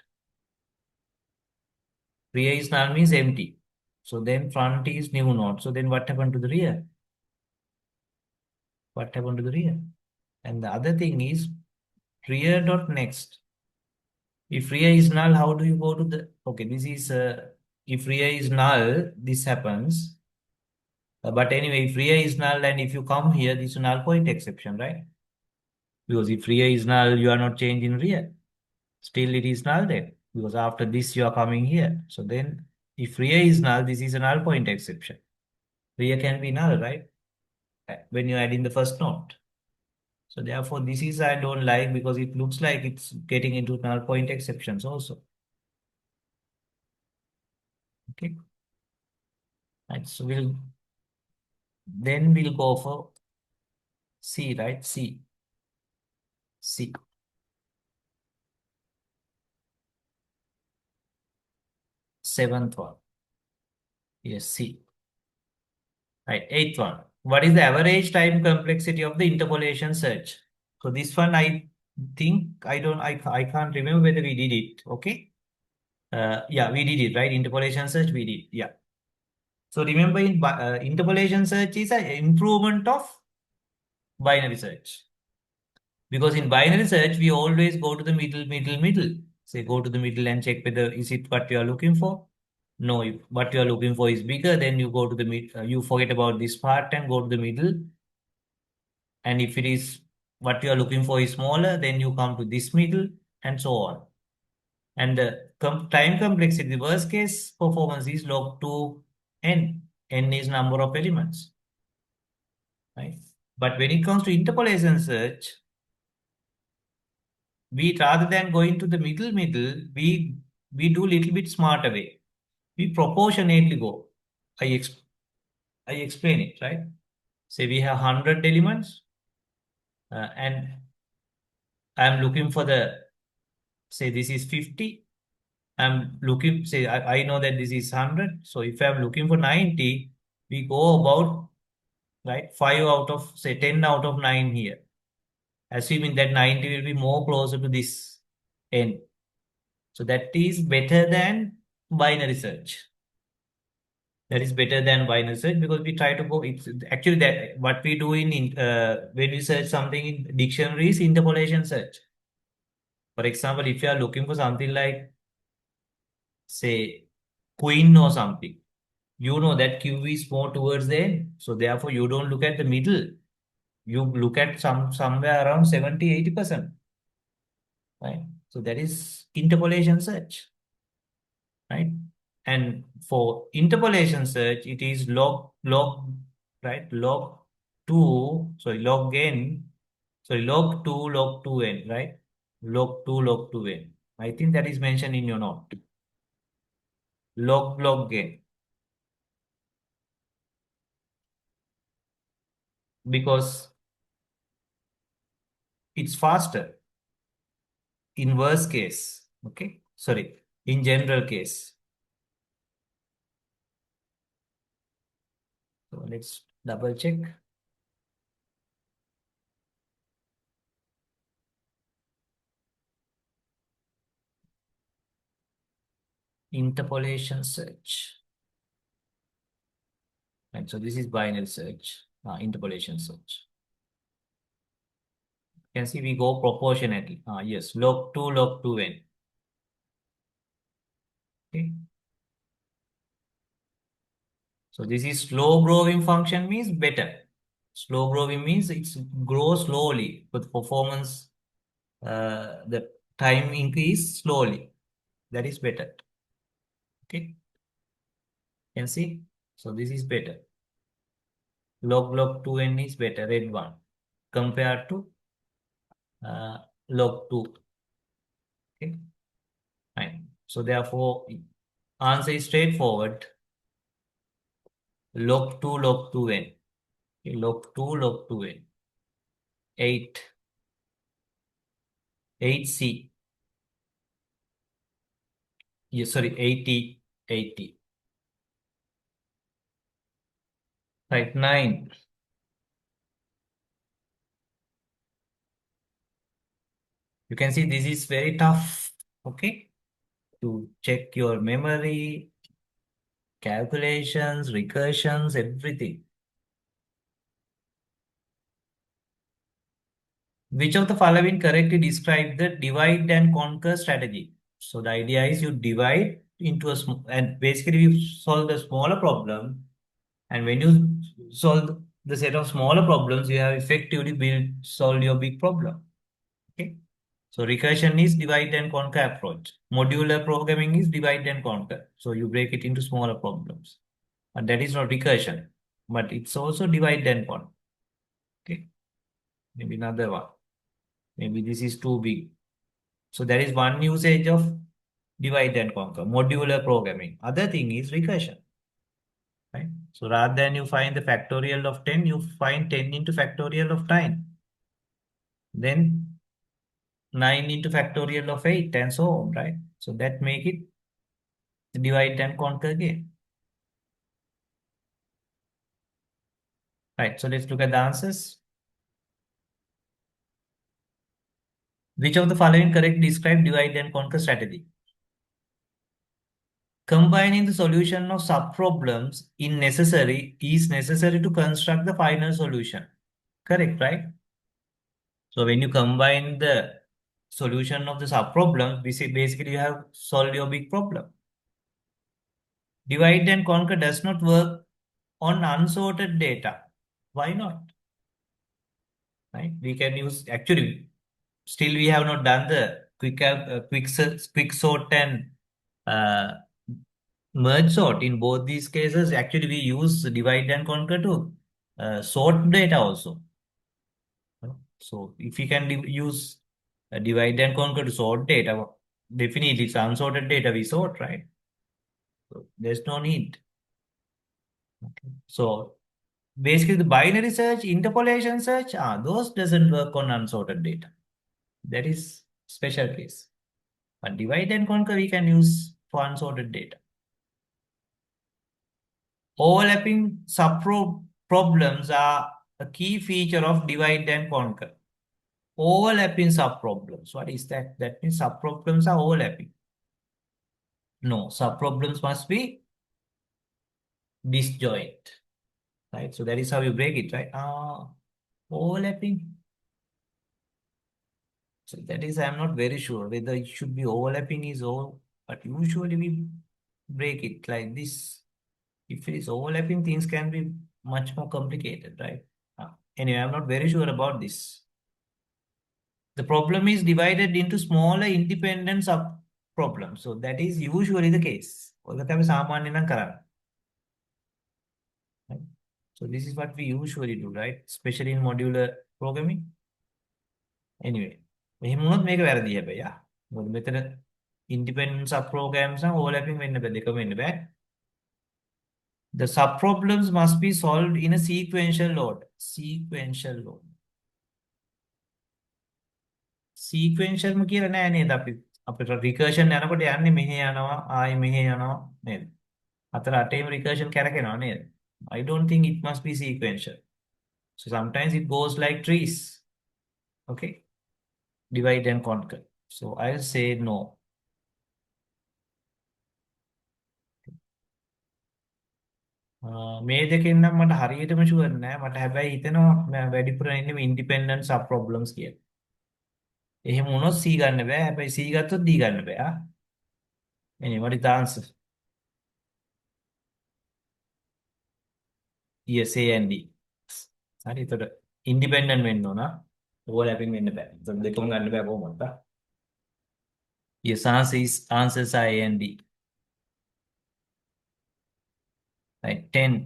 Speaker 1: Rear is null means empty. So then front is new node. So then what happened to the rear? What happened to the rear? And the other thing is rear dot next. If rear is null, how do you go to the, okay, this is, if rear is null, this happens. But anyway, if rear is null and if you come here, this is a null point exception, right? Because if rear is null, you are not changing rear. Still it is null then. Because after this, you are coming here. So then if rear is null, this is a null point exception. Rear can be null, right? When you add in the first node. So therefore, this is I don't like because it looks like it's getting into null point exceptions also. Okay. And so we'll go for C, right? C. C. Seventh one. Yes, C. Right. Eighth one. What is the average time complexity of the interpolation search? So this one, I think I can't remember whether we did it. Okay. Yeah, we did it, right? Interpolation search, we did. Yeah. So remember interpolation search is an improvement of binary search. Because in binary search, we always go to the middle. Say go to the middle and check whether is it what you are looking for. No, if what you are looking for is bigger, then you go to the mid. You forget about this part and go to the middle. And if it is what you are looking for is smaller, then you come to this middle and so on. And the time complexity, the worst case performance is log 2 n. N is number of elements, right? But when it comes to interpolation search, we rather than going to the middle, we we do little bit smarter way. We proportionately go. I, ex- I explain it, right? Say we have 100 elements and I'm looking for the, say this is 50. I'm looking, say I know that this is 100. So if I'm looking for 90, we go about, right, 5 out of, say 10 out of 9 here. Assuming that 90 will be more closer to this end. So that is better than binary search. That is better than binary search because we try to go. It's actually that what we do in when we search something in dictionaries, interpolation search. For example, if you are looking for something like, say, queen or something, you know that Q is more towards the end. So therefore, you don't look at the middle. You look at somewhere around 70-80%. Right? So that is interpolation search. Right? And for interpolation search, it is log, right? Log two, sorry, log n, sorry, log two n, right? Log two n. I think that is mentioned in your note. Log n, because it's faster in worst case. Okay, sorry, in general case. So let's double check. Interpolation search. Right, so this is binary search, interpolation search. You can see we go proportionately. Yes, log 2 n. Okay. So this is slow growing function means better. Slow growing means it's grows slowly, but performance, the time increase slowly. That is better. Okay. Can see? So this is better. Log 2 n is better, red one, compared to uh, log 2. Okay. Fine. So therefore, answer is straightforward. Log 2 n. Okay, log 2 n. 8. 8c. Yeah, sorry, 80. 80. Right, 9. You can see this is very tough. Okay. To check your memory, calculations, recursions, everything. Which of the following correctly describe the divide and conquer strategy? So the idea is you divide into a small, and basically you solve the smaller problem. And when you solve the set of smaller problems, you have effectively solved your big problem. Okay. So recursion is divide and conquer approach. Modular programming is divide and conquer. So you break it into smaller problems. And that is not recursion, but it's also divide and conquer. Okay. Maybe another one. Maybe this is too big. So there is one usage of divide and conquer, modular programming. Other thing is recursion. Right? So rather than you find the factorial of 10, you find 10 into factorial of 9. Then 9 into factorial of 8 and so on, right? So that make it divide and conquer game. Right, so let's look at the answers. Which of the following correct describe divide and conquer strategy? Combining the solution of subproblems is necessary to construct the final solution. Correct, right? So when you combine the solution of the subproblems, basically you have solved your big problem. Divide and conquer does not work on unsorted data. Why not? Right? We can use, actually, still we have not done the quick sort and uh, merge sort. In both these cases, actually we use divide and conquer to sort data also. So if we can use divide and conquer to sort data, definitely it's unsorted data we sort, right? So there's no need. Okay. So basically the binary search, interpolation search, those doesn't work on unsorted data. That is special case. But divide and conquer we can use for unsorted data. Overlapping subproblems are a key feature of divide and conquer. Overlapping subproblems. What is that? That means subproblems are overlapping. No, subproblems must be disjoint. Right? So that is how you break it, right? Overlapping. So that is, I'm not very sure whether it should be overlapping is all, but usually we break it like this. If it is overlapping, things can be much more complicated, right? Anyway, I'm not very sure about this. The problem is divided into smaller independent sub problems. So that is usually the case. ඔක තමයි සාමාන්‍ය නම් කරන්නේ. Right? So this is what we usually do, right? Especially in modular programming. Anyway, මෙහෙම වුණොත් මේක වැරදි හැබැයි. මොකද මෙතන independent sub programs නම් overlapping වෙන්න බෑ, දෙකම වෙන්න බෑ. The sub problems must be solved in a sequential order. Sequential order. Sequential ම කියලා නෑ නේද අපි අපිට recursion යනකොට යන්නේ මෙහෙ යනවා ආයි මෙහෙ යනවා නේද? හතර අටේම recursion කරකිනවා නේද? I don't think it must be sequential. So sometimes it goes like trees. Okay. Divide and conquer. So I'll say no. මේ දෙකෙන් නම් මට හරියටම ෂුවර් නෑ මට හැබැයි හිතෙනවා වැඩිපුර ඉන්නේ independent sub problems කියලා. එහෙම වුණොත් C ගන්න බෑ හැබැයි C ගත්තොත් D ගන්න බෑ. Anyway, what is the answer? Yes, A and D. හරි එතකොට independent වෙන්න ඕන. overlapping වෙන්න බෑ. එතකොට දෙකම ගන්න බෑ කොහොමද? Yes, answers are A and D. Right, 10.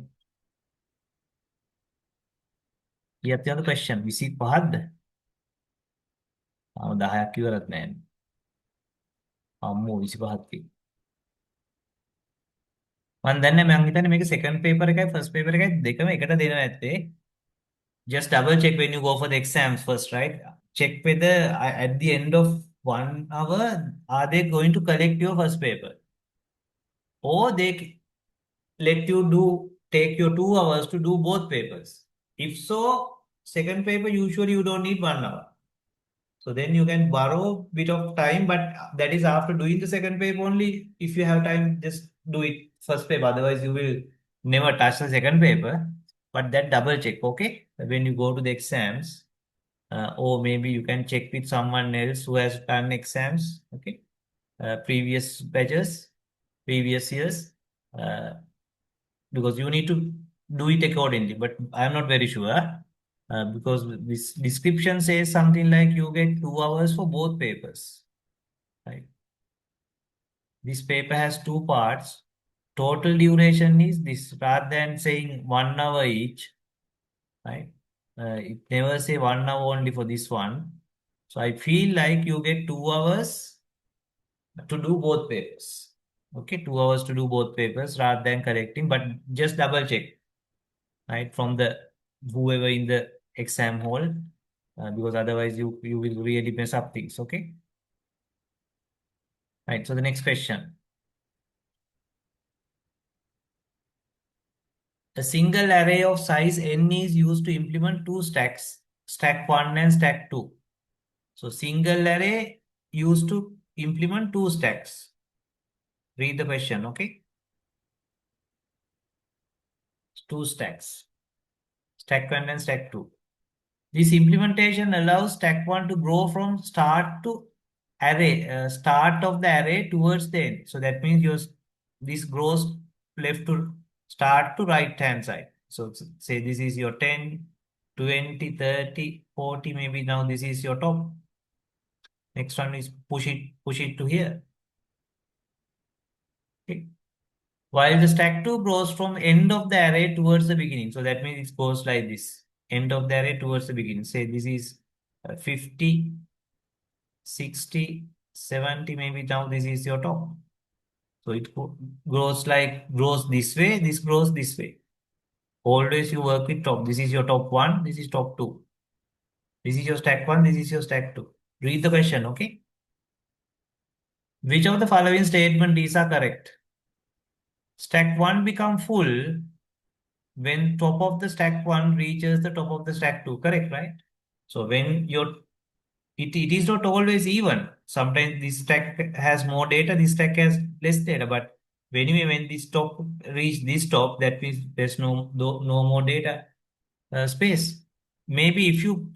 Speaker 1: ඊයත් යන question 25ද? 10ක් ඉවරත් නෑ. අම්මෝ 25ක් තියෙනවා. මම දන්නේ මම හිතන්නේ මේක second paper එකයි first paper එකයි දෙකම එකට දෙනවා ඇත්තේ. Just double check when you go for the exams first, right? Check whether at the end of 1 hour are they going to collect your first paper, or they let you take your 2 hours to do both papers. If so, second paper usually you don't need 1 hour. So then you can borrow a bit of time, but that is after doing the second paper only. If you have time, just do it first paper. Otherwise, you will never touch the second paper. But that double check, okay? When you go to the exams, or maybe you can check with someone else who has done exams, okay? Previous batches, previous years, because you need to do it accordingly. But I'm not very sure. Because this description says something like you get 2 hours for both papers, right? This paper has 2 parts. Total duration is this, rather than saying 1 hour each, right? It never say 1 hour only for this one. So I feel like you get 2 hours to do both papers. Okay, 2 hours to do both papers rather than correcting, but just double check, right? From the whoever in the exam hall, because otherwise you will really mess up things. Okay, right? So the next question: a single array of size n is used to implement two stacks, stack 1 and stack 2. So single array used to implement two stacks. Read the question. Okay, two stacks, stack 1 and stack 2. This implementation allows stack 1 to grow from start to start of the array towards the end. So that means this grows left to start to right hand side. So say this is your 10, 20, 30, 40, maybe now this is your top. Next one is push it to here. Okay. While the stack 2 grows from end of the array towards the beginning. So that means it goes like this. End of the array towards the beginning. Say this is 50, 60, 70, maybe now this is your top. So it grows this way, this grows this way. Always you work with top. This is your top one, this is top two. This is your stack one, this is your stack two. Read the question, okay? Which of the following statements are correct? Stack one become full when top of the stack one reaches the top of the stack two, correct, right? So when it is not always even. Sometimes this stack has more data, this stack has less data. But anyway, when this top reach this top, that means there's no more data space. Maybe if you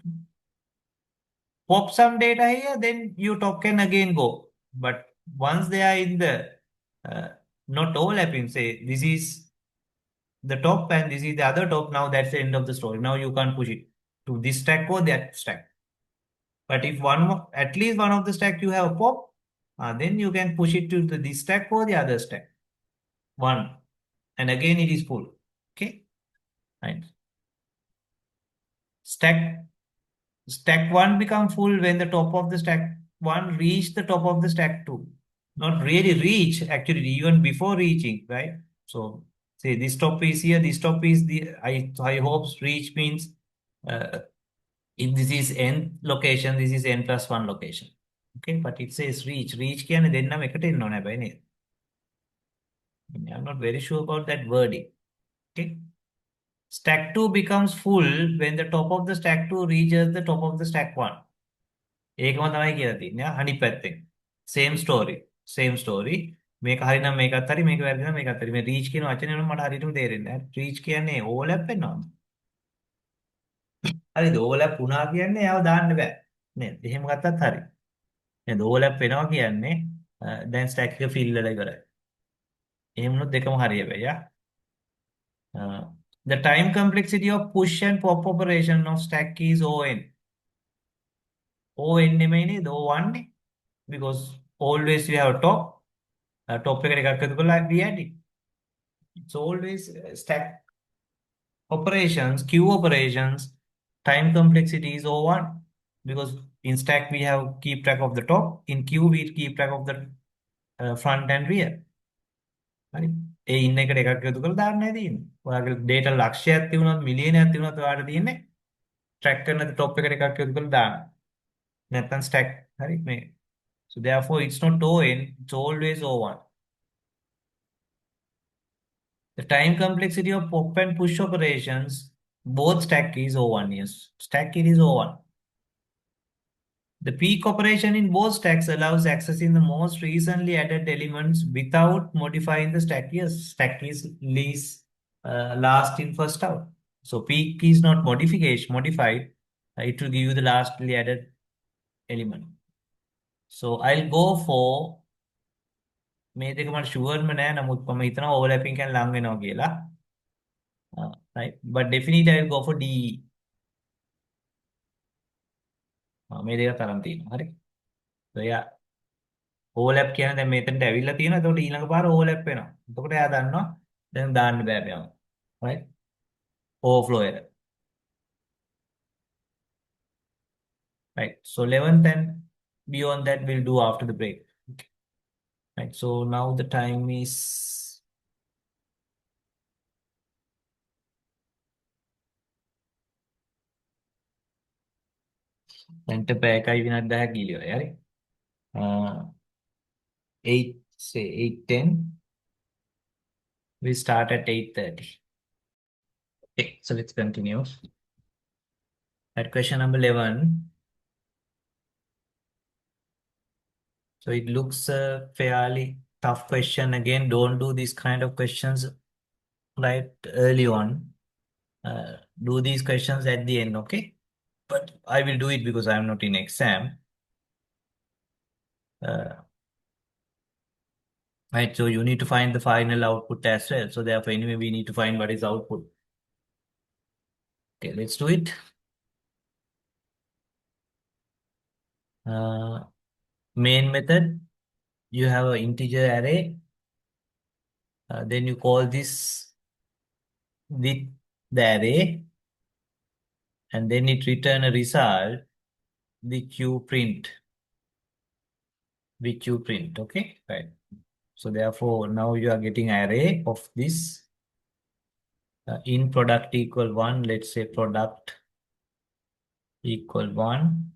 Speaker 1: pop some data here, then your top can again go. But once they are in the uh, not overlapping, say this is the top and this is the other top, now that's the end of the story. Now you can't push it to this stack or that stack. But if at least one of the stack you have pop, then you can push it to this stack or the other stack. One. And again it is full. Okay. Right. Stack one become full when the top of the stack one reach the top of the stack two. Not really reach, actually, even before reaching, right? So say this top is here, this top is the I hope reach means uh, if this is n location, this is n plus 1 location. Okay, but it says reach. Reach කියන්නේ දෙන්නම එකට එන්න ඕනේ හැබැයි නේද? I'm not very sure about that wording. Okay. Stack 2 becomes full when the top of the stack 2 reaches the top of the stack 1. ඒකම තමයි කියලා තියෙන්නේ. අනිත් පැත්තෙන්. Same story. Same story. මේක හරි නම් මේකත් හරි මේක වැරදි නම් මේකත් හරි. මේ reach කියන වචනේ නම් මට හරියටම තේරෙන්නේ නැහැ. reach කියන්නේ overlap වෙනවද? හරිද? overlap වුණා කියන්නේ ඒව දාන්න බෑ. නේද? එහෙම ගත්තත් හරි. නේද? overlap වෙනවා කියන්නේ දැන් stack එක fill වෙලා ඉවරයි. එහෙම වුණොත් දෙකම හරි හැබැයි යා. The time complexity of push and pop operation of stack is ON. ON නෙමෙයි නේද? O1 නේ. Because always you have top. Top එකට එකක් එකතු කරලා we add it. It's always stack operations, queue operations, time complexity is O1. Because in stack we have keep track of the top. In queue we keep track of the front and rear. හරි. ඒ ඉන්න එකට එකක් එකතු කරලා දාන්නයි තියෙන්නේ. ඔයාගේ data ලක්ෂයක් තිබුණත් මිලියනයක් තිබුණත් ඔයාලට තියෙන්නේ track කරන top එකට එකක් එකතු කරලා දාන්න. නැත්නම් stack හරි මේ. So therefore it's not ON, it's always O1. The time complexity of pop and push operations, both stack is O1, yes. Stack it is O1. The peak operation in both stacks allows accessing the most recently added elements without modifying the stack. Yes, stack is least last in first out. So peak is not modified. It will give you the lastly added element. So I'll go for මේ දෙක මට ෂුවර්ම නෑ නමුත් මම හිතනවා ඕවර්ලැපින් එකෙන් ලඟ වෙනවා කියලා. Right, but definitely I'll go for D. මේ දෙක තරම් තියෙනවා. හරි. So yeah. ඕවර්ලැප් කියන්නේ දැන් මෙතනට ඇවිල්ලා තියෙනවා. එතකොට ඊළඟ පාර ඕවර්ලැප් වෙනවා. එතකොට එයා දන්නවා දැන් දාන්න බෑ මෙයාව. Right? Overflow error. Right. So 11th and beyond that we'll do after the break. Okay. Right. So now the time is දැන්ට පැයකයි විනාඩි 10ක් ගිලියෝයි. හරි. 8 say 8:10. We start at 8:30. Okay, so let's continue. At question number 11. So it looks a fairly tough question. Again, don't do these kind of questions right early on. Do these questions at the end, okay? But I will do it because I'm not in exam. Right, so you need to find the final output as well. So therefore, anyway, we need to find what is output. Okay, let's do it. Main method, you have an integer array. Then you call this with the array. And then it return a result, which you print. which you print. Okay, right. So therefore, now you are getting array of this in product equal 1. Let's say product equal 1.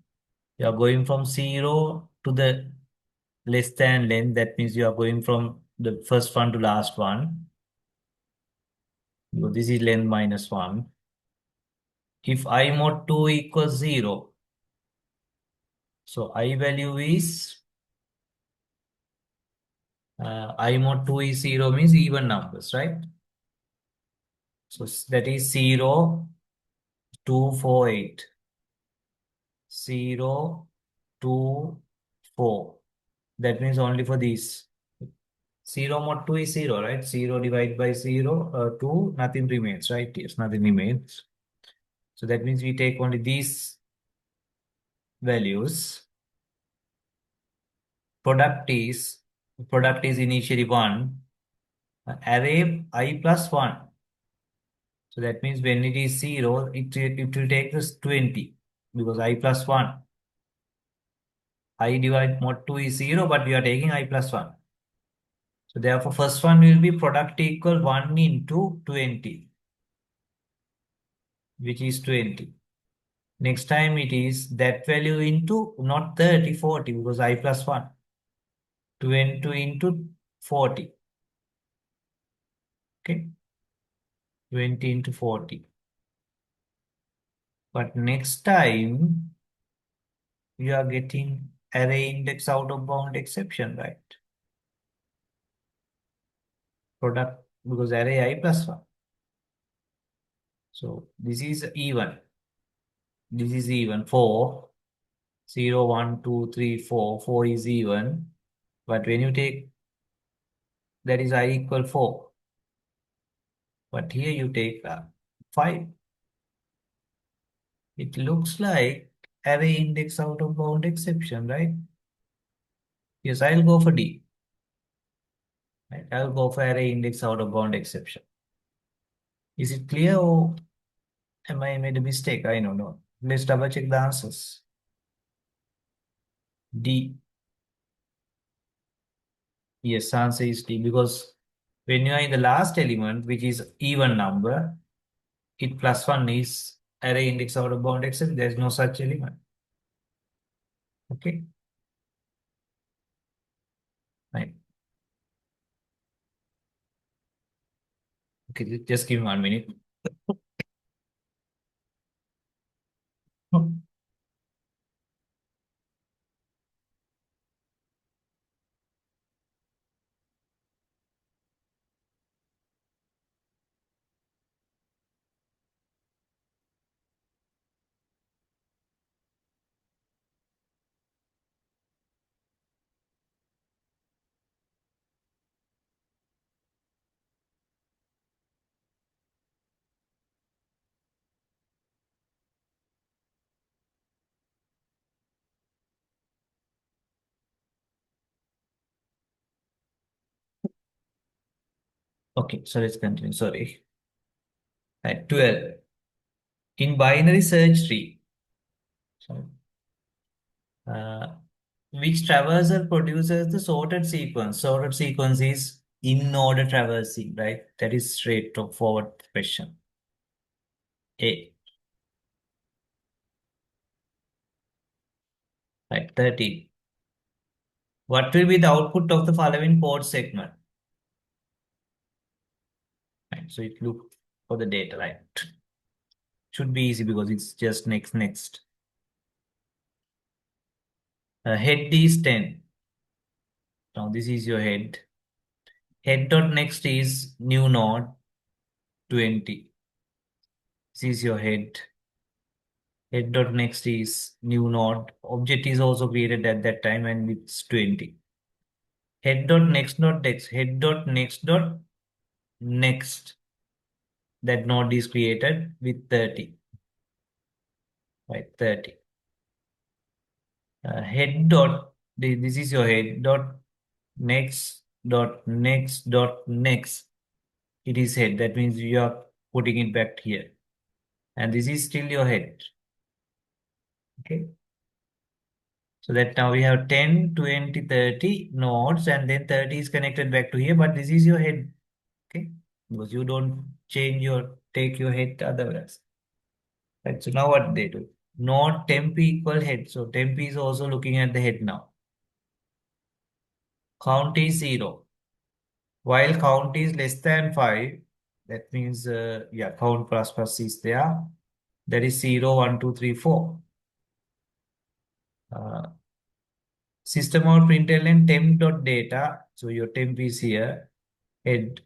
Speaker 1: You are going from 0 to the less than length. That means you are going from the first one to last one. So this is length minus 1. If I mod 2 equals 0, so I value is I mod 2 is 0 means even numbers, right? So that is 0, 2, 4, 8. 0, 2, 4. That means only for these. 0 mod 2 is 0, right? 0 divided by 0, 2, nothing remains, right? Yes, nothing remains. So that means we take only these values. Product is initially 1. Array I plus 1. So that means when it is 0, it will take this 20 because I plus 1. I divide mod 2 is 0, but we are taking I plus 1. So therefore, first one will be product equal 1 into 20, which is 20. Next time it is that value into not 30, 40 because I plus 1. 20 into 40. Okay. 20 into 40. But next time you are getting array index out of bound exception, right? Product because array I plus 1. So this is even. This is even 4. 0, 1, 2, 3, 4. 4 is even. But when you take that is I equal 4. But here you take 5. It looks like array index out of bound exception, right? Yes, I'll go for D. Right? I'll go for array index out of bound exception. Is it clear or am I made a mistake? I don't know. Let's double check the answers. D. Yes, answer is D because when you are in the last element, which is even number, it plus 1 is array index out of bound exception. There's no such element. Okay. Right. Okay, just give me 1 minute. Okay, so let's continue. Sorry. Right, 12. In binary search tree, sorry, uh, which traversal produces the sorted sequence? Sorted sequence is in order traversing, right? That is straightforward question. A. Right, 13. What will be the output of the following port segment? Right, so it look for the data, right? Should be easy because it's just next. Head is 10. Now this is your head. Head dot next is new node 20. This is your head. Head dot next is new node. Object is also created at that time and it's 20. Head dot next dot next. Head dot next dot next. That node is created with 30. Right, 30. Head dot, this is your head dot next dot next dot next. It is head. That means you are putting it back here. And this is still your head. Okay. So that now we have 10, 20, 30 nodes, and then 30 is connected back to here, but this is your head. Okay, because you don't take your head otherwise. Right. So now what they do? Node temp equal head. So temp is also looking at the head now. Count is 0. While count is less than 5, that means, yeah, count plus is there. That is 0, 1, 2, 3, 4. System out println temp dot data. So your temp is here. Head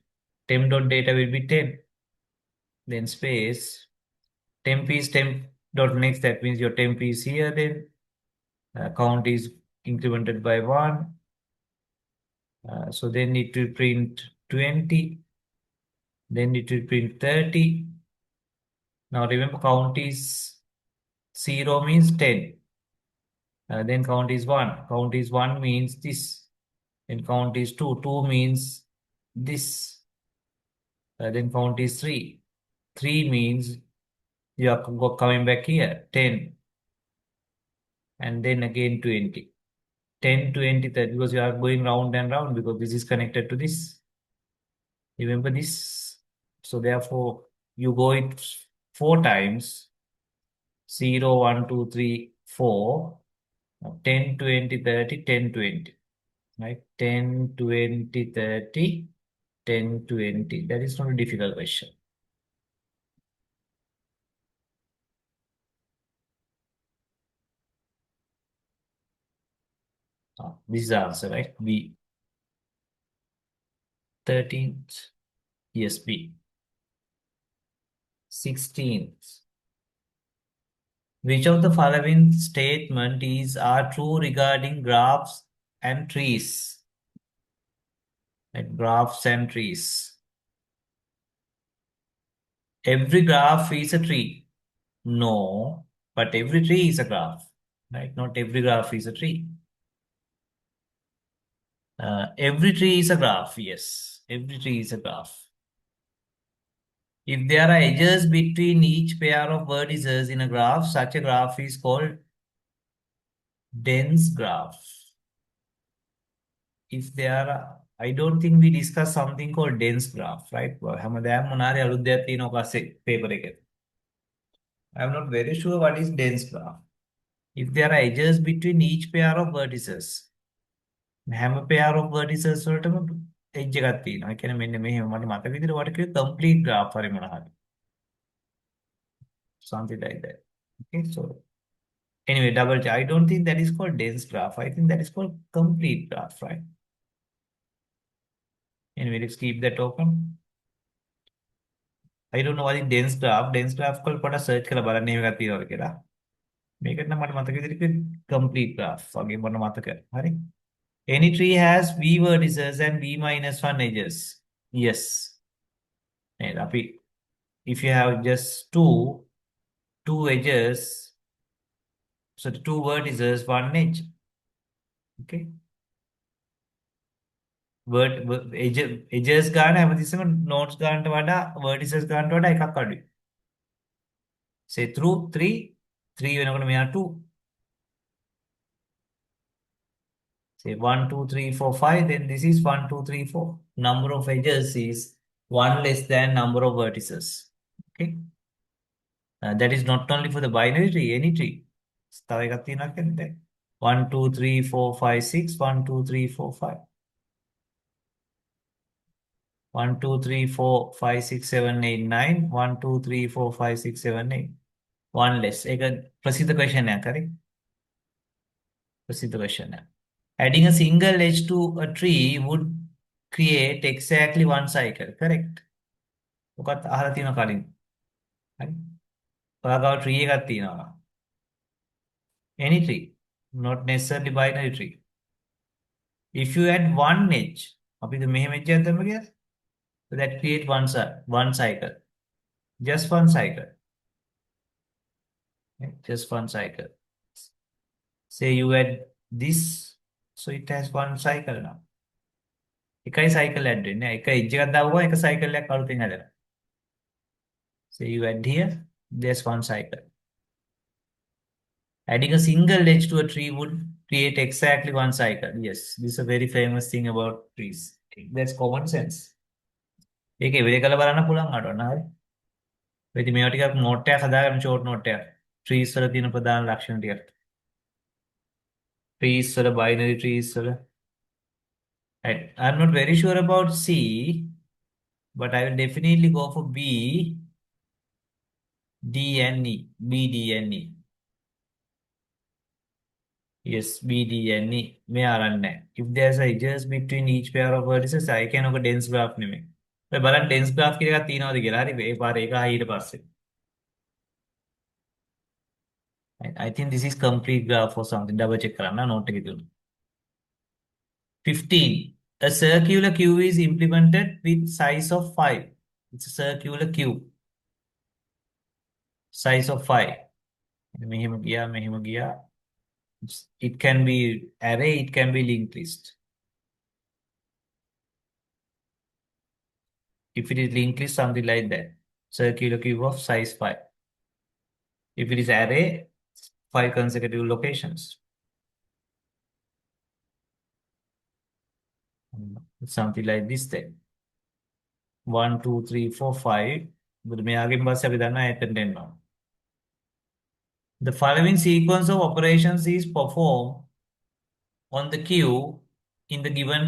Speaker 1: temp dot data will be 10. Then space. Temp is temp dot next. That means your temp is here. Then count is incremented by 1. So then it will print 20. Then it will print 30. Now remember count is 0 means 10. Then count is 1. Count is 1 means this. Then count is 2. 2 means this. Then count is 3. 3 means you are coming back here. 10. And then again 20. 10, 20, 30, because you are going round and round because this is connected to this. Remember this. So therefore, you go it 4 times. 0, 1, 2, 3, 4. 10, 20, 30, 10, 20. Right? 10, 20, 30, 10, 20. That is not a difficult question. This is the answer, right? B. 13th. Yes, B. 16th. Which of the following statement are true regarding graphs and trees? Like graphs and trees. Every graph is a tree. No, but every tree is a graph. Right? Not every graph is a tree. Every tree is a graph. Yes, every tree is a graph. If there are edges between each pair of vertices in a graph, such a graph is called dense graph. If there are, I don't think we discussed something called dense graph, right? හැමදාම මොනාරි අලුත් දෙයක් තියෙනවා පස්සේ paper එකේ. I'm not very sure what is dense graph. If there are edges between each pair of vertices, හැම pair of vertices වලටම edge එකක් තියෙනවා. ඒ කියන්නේ මෙන්න මෙහෙම මට මතක විදිහට වට කිව්ව complete graph හරි මොනවා හරි. Something like that. Okay, so anyway, double check. I don't think that is called dense graph. I think that is called complete graph, right? Anyway, let's keep that open. I don't know what is dense graph. Dense graph කල් පොඩ search කරලා බලන්න එහෙම එකක් තියෙනවද කියලා. මේකට නම් මට මතක විදිහට complete graph වගේ මොන මතක. හරි. Any tree has v vertices and v minus 1 edges. Yes. නේද? අපි if you have just two edges, so the two vertices, one edge. Okay. edges ගන්න හැමතිස්සෙම nodes ගන්නට වඩා vertices ගන්නට වඩා එකක් අඩුයි. Say through 3 වෙනකොට මෙයා 2. Say 1, 2, 3, 4, 5, then this is 1, 2, 3, 4. Number of edges is 1 less than number of vertices. Okay. That is not only for the binary tree, any tree. තව එකක් තියෙනවා කියන්නේ 1, 2, 3, 4, 5, 6, 1, 2, 3, 4, 5. 1, 2, 3, 4, 5, 6, 7, 8, 9. 1, 2, 3, 4, 5, 6, 7, 8. One less. एक प्रसिद्ध क्वेश्चन है, करेक्ट? प्रसिद्ध क्वेश्चन है. Adding a single edge to a tree would create exactly one cycle, correct? ඔකත් අහලා තියෙනවා කලින්. හරි. ඔයාගාව tree එකක් තියෙනවා. Any tree, not necessarily binary tree. If you add one edge, අපි මෙහෙම edge එකක් දැම්ම කියලා, so that create one cycle. Just one cycle. Okay? Just one cycle. Say you add this, so it has one cycle now. එකයි cycle add වෙන්නේ. එක edge එකක් දාපුවා එක cycle එකක් අලුතෙන් හැදෙනවා. So you add here, there's one cycle. Adding a single edge to a tree would create exactly one cycle. Yes, this is a very famous thing about trees. That's common sense. ඒක ඉවර කළ බලන්න පුළුවන් අඩවන්න හරි. ඉතින් මේවා ටිකක් note එකක් හදාගන්න ෂෝට් නෝට් එකක්. trees වල තියෙන ප්‍රධාන ලක්ෂණ ටික. trees වල binary trees වල. Right. I'm not very sure about C, but I will definitely go for B, D and E. B, D and E. Yes, B, D and E. මේ අරන්නේ. If there's a edges between each pair of vertices, I can ඔක dense graph නෙමෙයි. ඔය බලන්න dense graph කියලා එකක් තියෙනවද කියලා. හරි. ඒ පාර ඒක ඊට පස්සේ. I think this is complete graph or something. Double check කරන්න note එකේ තියෙනවා. 15. A circular cube is implemented with size of 5. It's a circular cube. Size of 5. මෙහෙම ගියා. It can be array, it can be linked list. If it is linked list, something like that. Circular cube of size 5. If it is array, 5 consecutive locations. Something like this then. 1, 2, 3, 4, 5. මෙයාගෙන් පස්සේ අපි දන්නවා එතනට එනවා. The following sequence of operations is performed on the queue in the given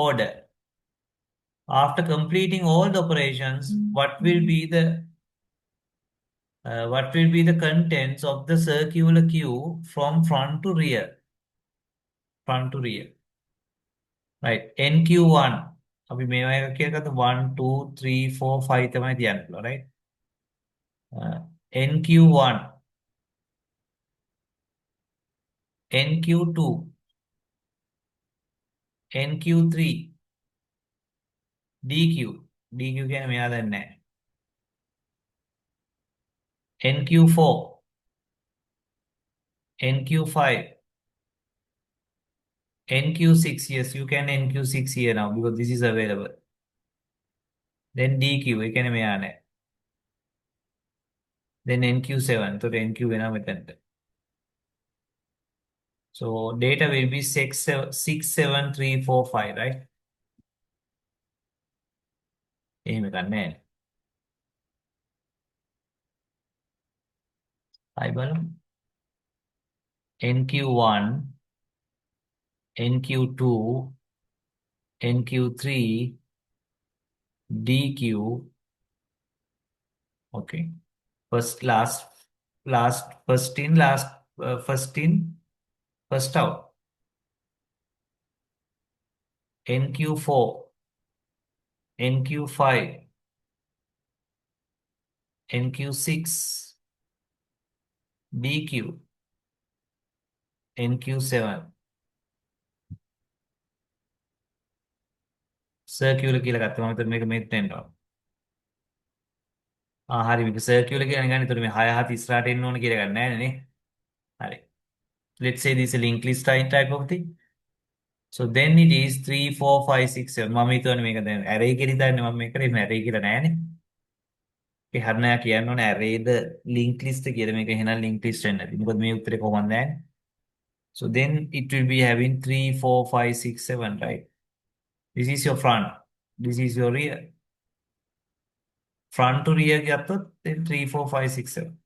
Speaker 1: order. After completing all the operations, what will be the contents of the circular queue from front to rear? Front to rear. Right. NQ1. අපි මේවා එක කියලා ගත්ත 1 2 3 4 5 තමයි තියන්න පුළුවන්, right? NQ1, NQ2, NQ3, DQ. DQ කියන්නේ මෙයා දන්නේ නැහැ. NQ4, NQ5, NQ6. Yes, you can NQ6 here now because this is available. Then DQ, ඒ කියන්නේ මෙයා නැහැ. Then NQ7. එතකොට NQ වෙනවා මෙතනට. So data will be 6 7 3 4 5, right? එහෙම ගන්න නැහැ. I බලමු. NQ1, NQ2, NQ3, DQ. Okay. First in, first out. NQ4, NQ5, NQ6, DQ, NQ7. Circular කියලා ගත්තා මම මේක මෙතෙන්ට එනවා. හරි මේක circular කියලා ගන්න. ඒතර මේ 6 7 ඉස්සරහට එන්න ඕන කියලා ගන්න නැහැ නේ. හරි. Let's say this is a linked list type of thing. So then it is 3 4 5 6 7. මම හිතුවනේ මේක දැන් array කියලා දාන්නේ මම මේකට එහෙම array කියලා නෑනේ. ඒ හරිනෑ කියන්න ඕනේ array ද linked list කියලා. මේක එහෙනම් linked list වෙන්නේ නැති. මොකද මේ උත්තරේ කොහොමද නැහැ. So then it will be having 3 4 5 6 7, right? This is your front. This is your rear. Front to rear ගත්තොත් then 3 4 5 6 7.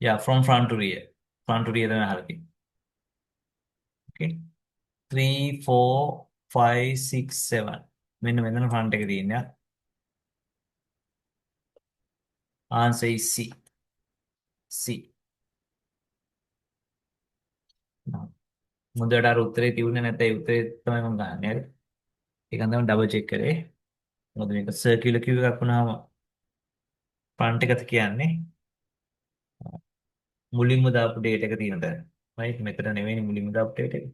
Speaker 1: Yeah, from front to rear. Front to rear තමයි හරියි. Okay. 3 4 5 6 7. මෙන්න මෙතන front එක තියෙනවා. Answer is C. C. මුදට අර උත්තරේ තියුනේ නැත්නම් ඒ උත්තරේ තමයි මම ගන්නේ. හරි. ඒක නම් ඩබල් චෙක් කරේ. මොකද මේක සර්කියුලර් කිව් එකක් වුණාම ෆ්‍රන්ට් එකට කියන්නේ මුලින්ම දාපු ඩේටා එක තියෙන තැන. right මෙතන නෙවෙයි මුලින්ම දාපු ඩේටා එක.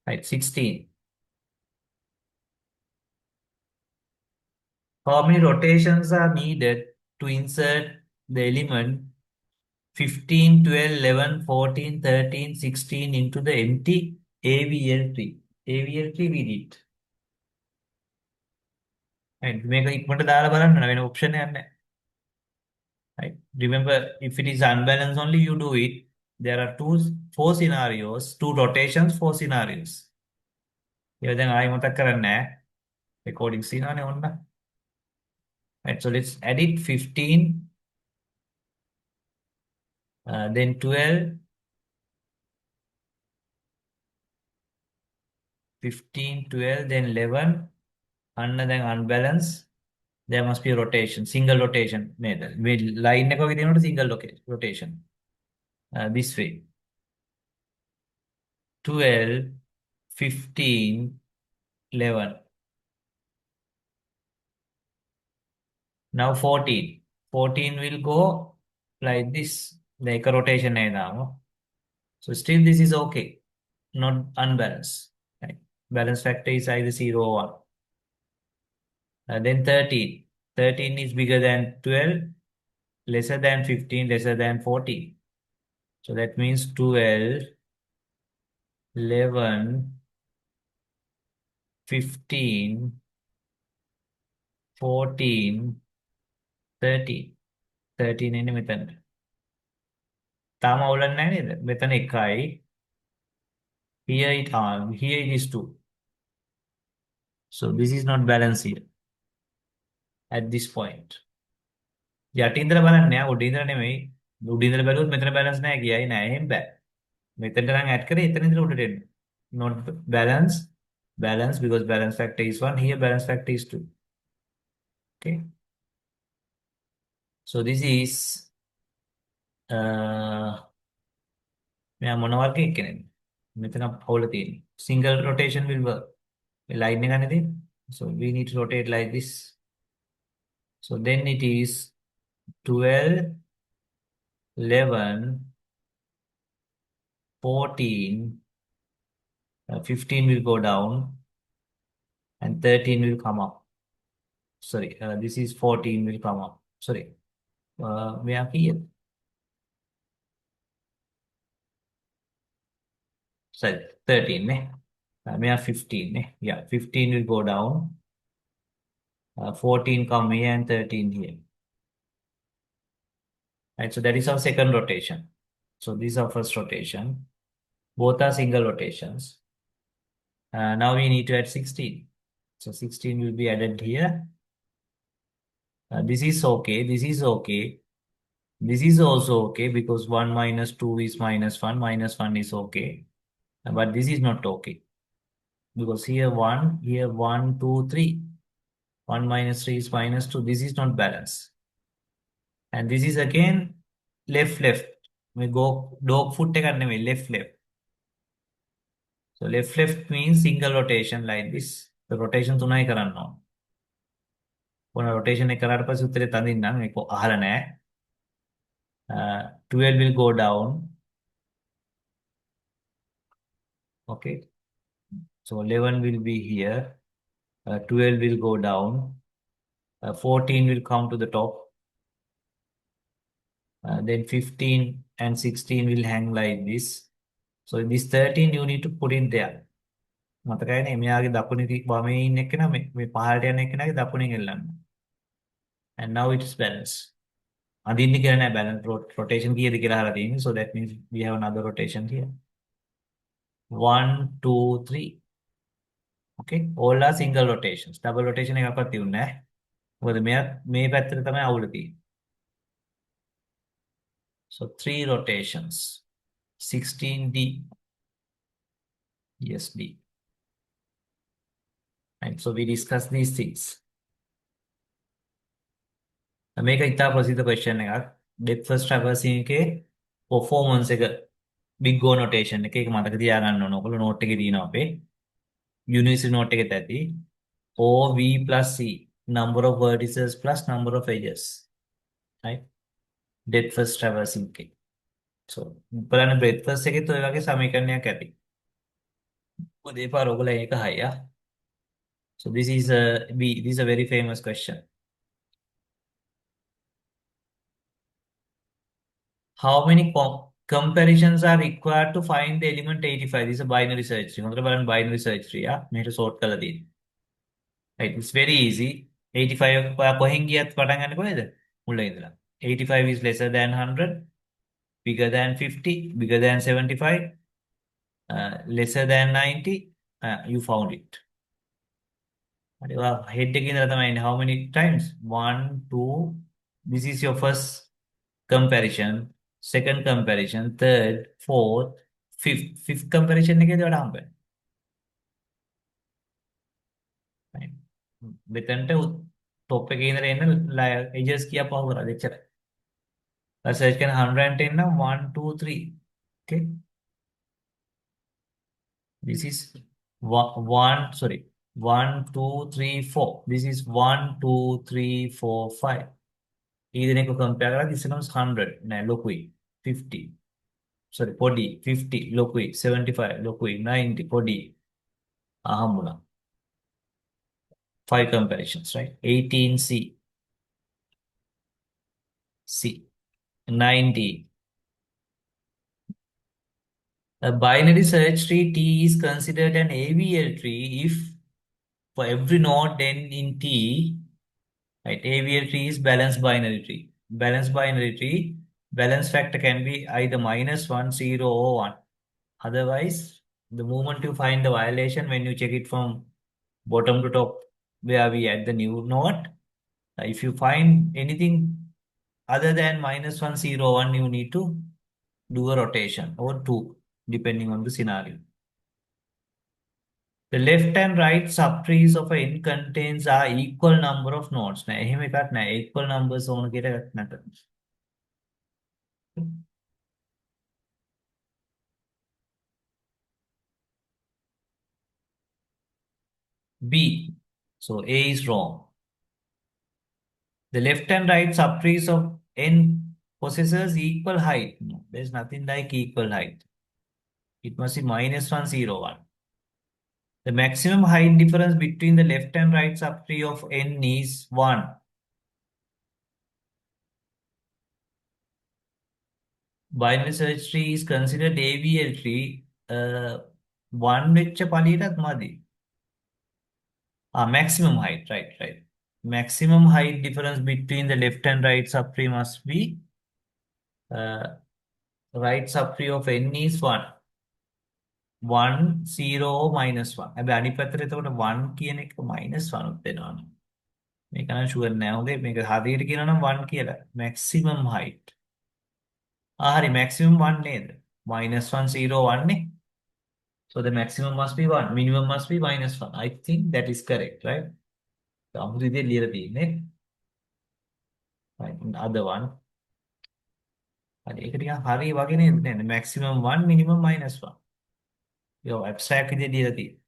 Speaker 1: right 16. How many rotations are needed to insert the element 15, 12, 11, 14, 13, 16 into the empty AVL tree? AVL tree we did. And මේක ඉක්මනට දාලා බලන්න වෙන ඔප්ෂන් එකක් නැහැ. Right? Remember, if it is unbalanced only, you do it. There are four scenarios, two rotations, four scenarios. Yeah, then I want to recording scenario on. Right, so let's edit 15, then 12, 15, 12, then 11, and then unbalance. There must be a rotation, single rotation. Line එක single rotation. This way. 12, 15, 11. Now 14. 14 will go like this. Like a rotation. So still this is okay. Not unbalanced. Right? Balance factor is either 0 or 1. Then 13. 13 is bigger than 12, lesser than 15, lesser than 14. So that means 12, 11, 15, 14, 13. 13 එන්නේ මෙතනට. තාම අවුලක් නැහැ නේද? මෙතන 1යි. Here it is 2. So this is not balanced here at this point. යට ඉඳලා බලන්න නෑ උඩ ඉඳලා නෙමෙයි. උඩ ඉඳලා බැලුවොත් මෙතන බැලන්ස් නැහැ කියයි නෑ එහෙම බෑ. මෙතනට නම් ඇඩ් කරේ එතන ඉඳලා උඩට එන්න. Not balance. Balance because balance factor is 1. Here balance factor is 2. Okay. So this is මෙයා මොන වර්ගයක් කෙනෙක්ද? මෙතන අවුල තියෙන්නේ. Single rotation will work. Line එක ගන්න තියෙන්නේ. So we need to rotate like this. So then it is 12, 11, 14, 15 will go down and 13 will come up. Sorry, this is 14 will come up. Sorry, we are here. Sorry, 13. We are 15. Yeah, 15 will go down. 14 come here and 13 here. Right, so that is our second rotation. So this is our first rotation. Both are single rotations. Now we need to add 16. So 16 will be added here. This is okay. This is okay. This is also okay because 1 minus 2 is minus 1. Minus 1 is okay. But this is not okay. Because here 1, here 1, 2, 3. 1 minus 3 is minus 2. This is not balanced. And this is again left, left. We go dog foot left, left. So left, left means single rotation like this. The rotation tunai karanno. When rotation එක කරාට පස්සේ උත්තරේ තදින්නම් මේක අහලා නැහැ. 12 will go down. Okay. So 11 will be here. 12 will go down. 14 will come to the top. Then 15 and 16 will hang like this. So this 13 you need to put in there. මතකයිනේ මෙයාගේ දකුණේ වමේ ඉන්න එක නම මේ පහළට යන එක නගේ දකුණෙන් එල්ලන්න. And now it is balanced. අදින්න කියලා නෑ balance rotation කීයද කියලා අහලා තියෙන්නේ. So that means we have another rotation here. 1, 2, 3. Okay, all are single rotations. Double rotation එකක්වත් තියුන්නේ නැහැ. මොකද මේ පැත්තට තමයි අවුල තියෙන්නේ. So 3 rotations. 16D. Yes, D. Right, so we discuss these things. මේක ඉතා ප්‍රසිද්ධ question එකක්. Depth first traversing එකේ performance එක big O notation එක ඒක මතක තියාගන්න ඕන. ඔයගොල්ලෝ note එකේ තියෙනවා අපේ. University note එකේ ඇති. OV plus C. Number of vertices plus number of edges. Right? Depth first traversing එකේ. So බලන්න breadth first එකේත් ඔය වගේ සමීකරණයක් ඇති. මොකද ඒ පාර ඔයගොල්ලෝ ඒක හයියා. So this is a very famous question. How many comparisons are required to find the element 85? This is a binary search tree. හොඳට බලන්න binary search tree. මේකට sort කරලා තියෙන්නේ. Right, it's very easy. 85 ඔයා කොහෙන් ගියත් පටන් ගන්න කොහෙද? මුල ඉඳලා. 85 is lesser than 100, bigger than 50, bigger than 75, lesser than 90. You found it. Head taking how many times? One, two. This is your first comparison, second comparison, third, fourth, fifth. Fifth comparison එකේදී වඩා හම්බ වෙනවා. මෙතනට top එකේ ඉඳලා එන්න edges කියා පහු කරලා එච්චරයි. search කරන 110 නම් 1 2 3. Okay. This is one, sorry, 1 2 3 4. This is 1 2 3 4 5. ඊදෙන එක compare කරලා this becomes 100. නෑ ලොකුයි. 50. Sorry, පොඩි 50 ලොකුයි. 75 ලොකුයි. 90 පොඩි. හම්බුණා. 5 comparisons, right? 18C. C. 90. A binary search tree T is considered an AVL tree if for every node n in T, right? AVL tree is balanced binary tree. Balanced binary tree, balance factor can be either -1, 0, or 1. Otherwise, the moment you find the violation, when you check it from bottom to top, where we add the new node, if you find anything other than -1, 0, 1, you need to do a rotation or 2, depending on the scenario. The left and right subtrees of a n contains are equal number of nodes. නෑ එහෙම එකක් නෑ. Equal numbers ඕන කියලා එකක් නැත. B. So A is wrong. The left and right subtrees of n possesses equal height. No, there's nothing like equal height. It must be -1, 0, 1. The maximum height difference between the left and right subtree of n is 1. Binary search tree is considered AVL tree. 1 වෙච්ච පළියටත් මදි. Maximum height, right. Maximum height difference between the left and right subtree must be right subtree of n is 1. 1, 0, -1. හැබැයි අනිත් පැත්තට එතකොට 1 කියන එක -1 උත් වෙනවනේ. මේක නම් ෂුවර් නෑ. හොඳේ මේක හරියට කියනවා නම් 1 කියලා. maximum height. හරි maximum 1 නේද? -1, 0, 1 නේ. So the maximum must be 1. Minimum must be -1. I think that is correct, right? අමුතු විදිහට ලියලා තියෙන්නේ. Right. Other one. හරි ඒක ටිකක් හරි වගේ නේද? maximum 1, minimum -1. Yo, abstract විදිහට ලියලා තියෙන්නේ.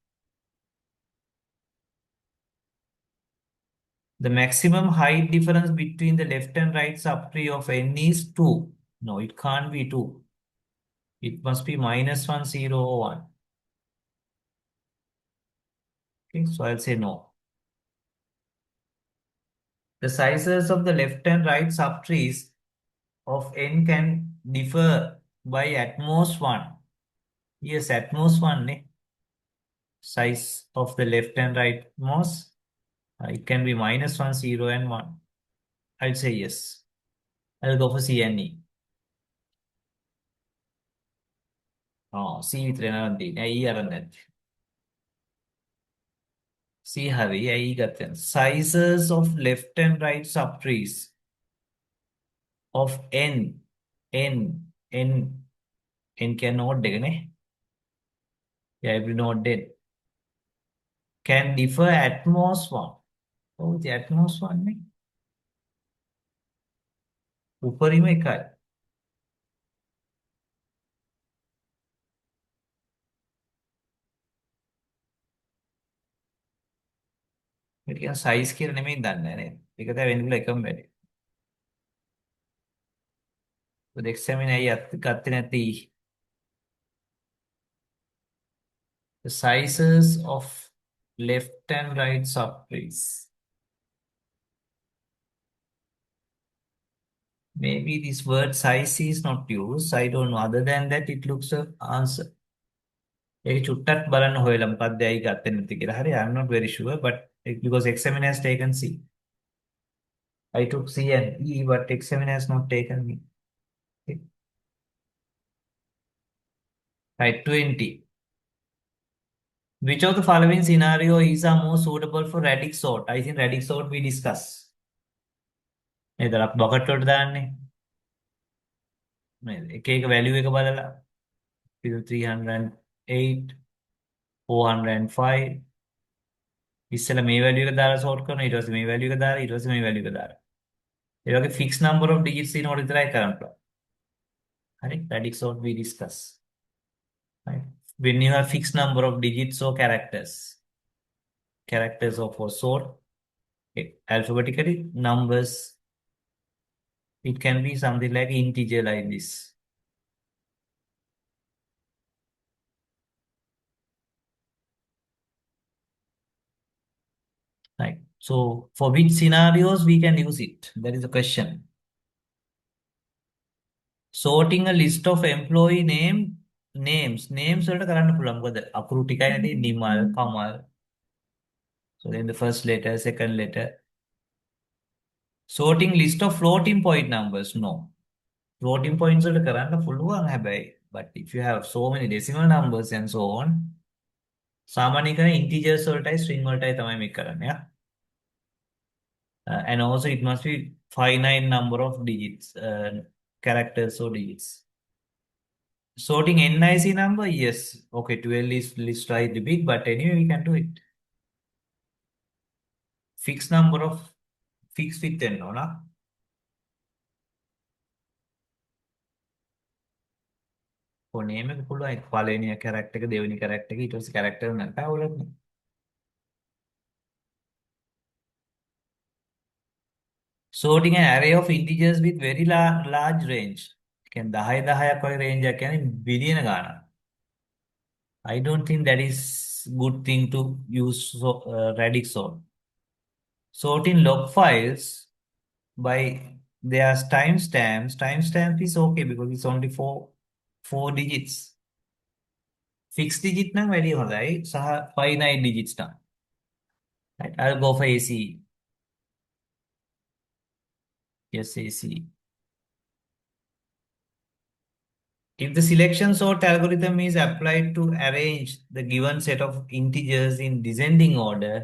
Speaker 1: The maximum height difference between the left and right subtree of n is 2. No, it can't be 2. It must be -1, 0, or 1. Okay, so I'll say no. The sizes of the left and right subtrees of n can differ by at most 1. Yes, at most 1. Size of the left and right most. It can be -1, 0, and 1. I'll say yes. I'll go for C and E. Oh, C විතරේ නරන් තියෙන්නේ. ඇයි අරන් නැත්තේ? C හරි. ඇයි ගත්තේ? Sizes of left and right subtrees of n can node එක නේ. Yeah, every node n can differ at most 1. Oh, the at most 1 නේ. උපරිම එකයි. මේක කියන size කියලා නෙමෙයි දන්නේ නේද? ඒක තමයි වෙන්නේ එකම වැඩේ. So the examiner ගත්තේ නැති the sizes of left and right subtrees. Maybe this word size is not used. I don't know. Other than that, it looks an answer. ඒක චුට්ටක් බලන්න හොයලා මොකක්ද ඇයි ගත්තේ නැති කියලා. හරි, I'm not very sure, but because examiner has taken C. I took C and E, but examiner has not taken me. Okay. Right, 20. Which of the following scenario is a more suitable for radix sort? I think radix sort we discuss. නේද අපි bucket වලට දාන්නේ. නේද? එක එක value එක බලලා 308 405 ඉස්සෙල්ලා මේ value එක දාලා sort කරනවා ඊට පස්සේ මේ value එක දාලා ඊට පස්සේ මේ value එක දාලා. ඒ වගේ fixed number of digits තියෙනකොට විතරයි කරන්න පුළුවන්. හරි radix sort we discuss. Right? When you have fixed number of digits or characters of a sort, alphabetically numbers, it can be something like integer like this. Right. So for which scenarios we can use it? That is the question. Sorting a list of employee names වලට කරන්න පුළුවන්. මොකද අකුරු ටිකයි නැති Nimal Kamal. So then the first letter, second letter. Sorting list of floating point numbers. No. Floating points වලට කරන්න පුළුවන් හැබැයි. But if you have so many decimal numbers and so on, සාමාන්‍ය කරන integers වලටයි string වලටයි තමයි මේක කරන්නේ. Yeah? And also it must be finite number of digits, characters or digits. Sorting NIC number, yes. Okay, 12 is slightly big, but anyway, we can do it. Fixed number of fixed with 10, no? For name එක පුළුවන් පළවෙනි character එක දෙවෙනි character එක ඊට පස්සේ character නැත්නම් අවුලක් නෑ. Sorting an array of integers with very large range. කියන්නේ 10ක් වගේ range එකක් කියන්නේ බිලියන ගාණක්. I don't think that is good thing to use radix sort. Sorting log files by their timestamps. Timestamp is okay because it's only four digits. Fixed digit නම් වැඩි හොඳයි සහ finite digits නම්. Right, I'll go for ACE. Yes, ACE. If the selection sort algorithm is applied to arrange the given set of integers in descending order,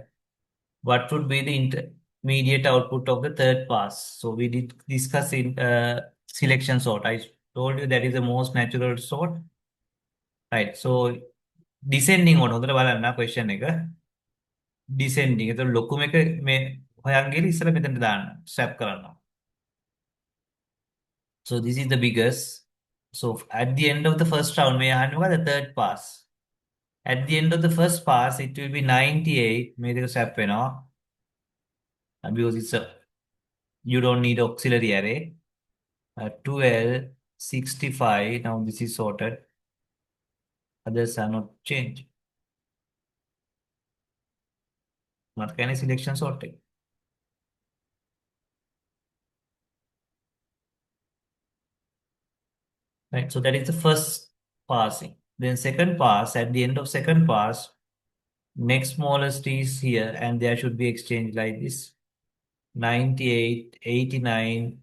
Speaker 1: what would be the intermediate output of the third pass? So we did discuss in selection sort. I told you that is the most natural sort. Right. So descending order. හොඳට බලන්න question එක. Descending. එතකොට ලොකුම එක මේ හොයන් ගිහලා ඉස්සර මෙතනට දාන්න. swap කරනවා. So this is the biggest. So at the end of the first round, may I have the third pass? At the end of the first pass, it will be 98. May the swap because it's a you don't need auxiliary array. 12, 65. Now this is sorted. Others are not changed. Not any selection sorted. Right. So that is the first passing. Then second pass, at the end of second pass, next smallest is here, and there should be exchange like this. 98, 89,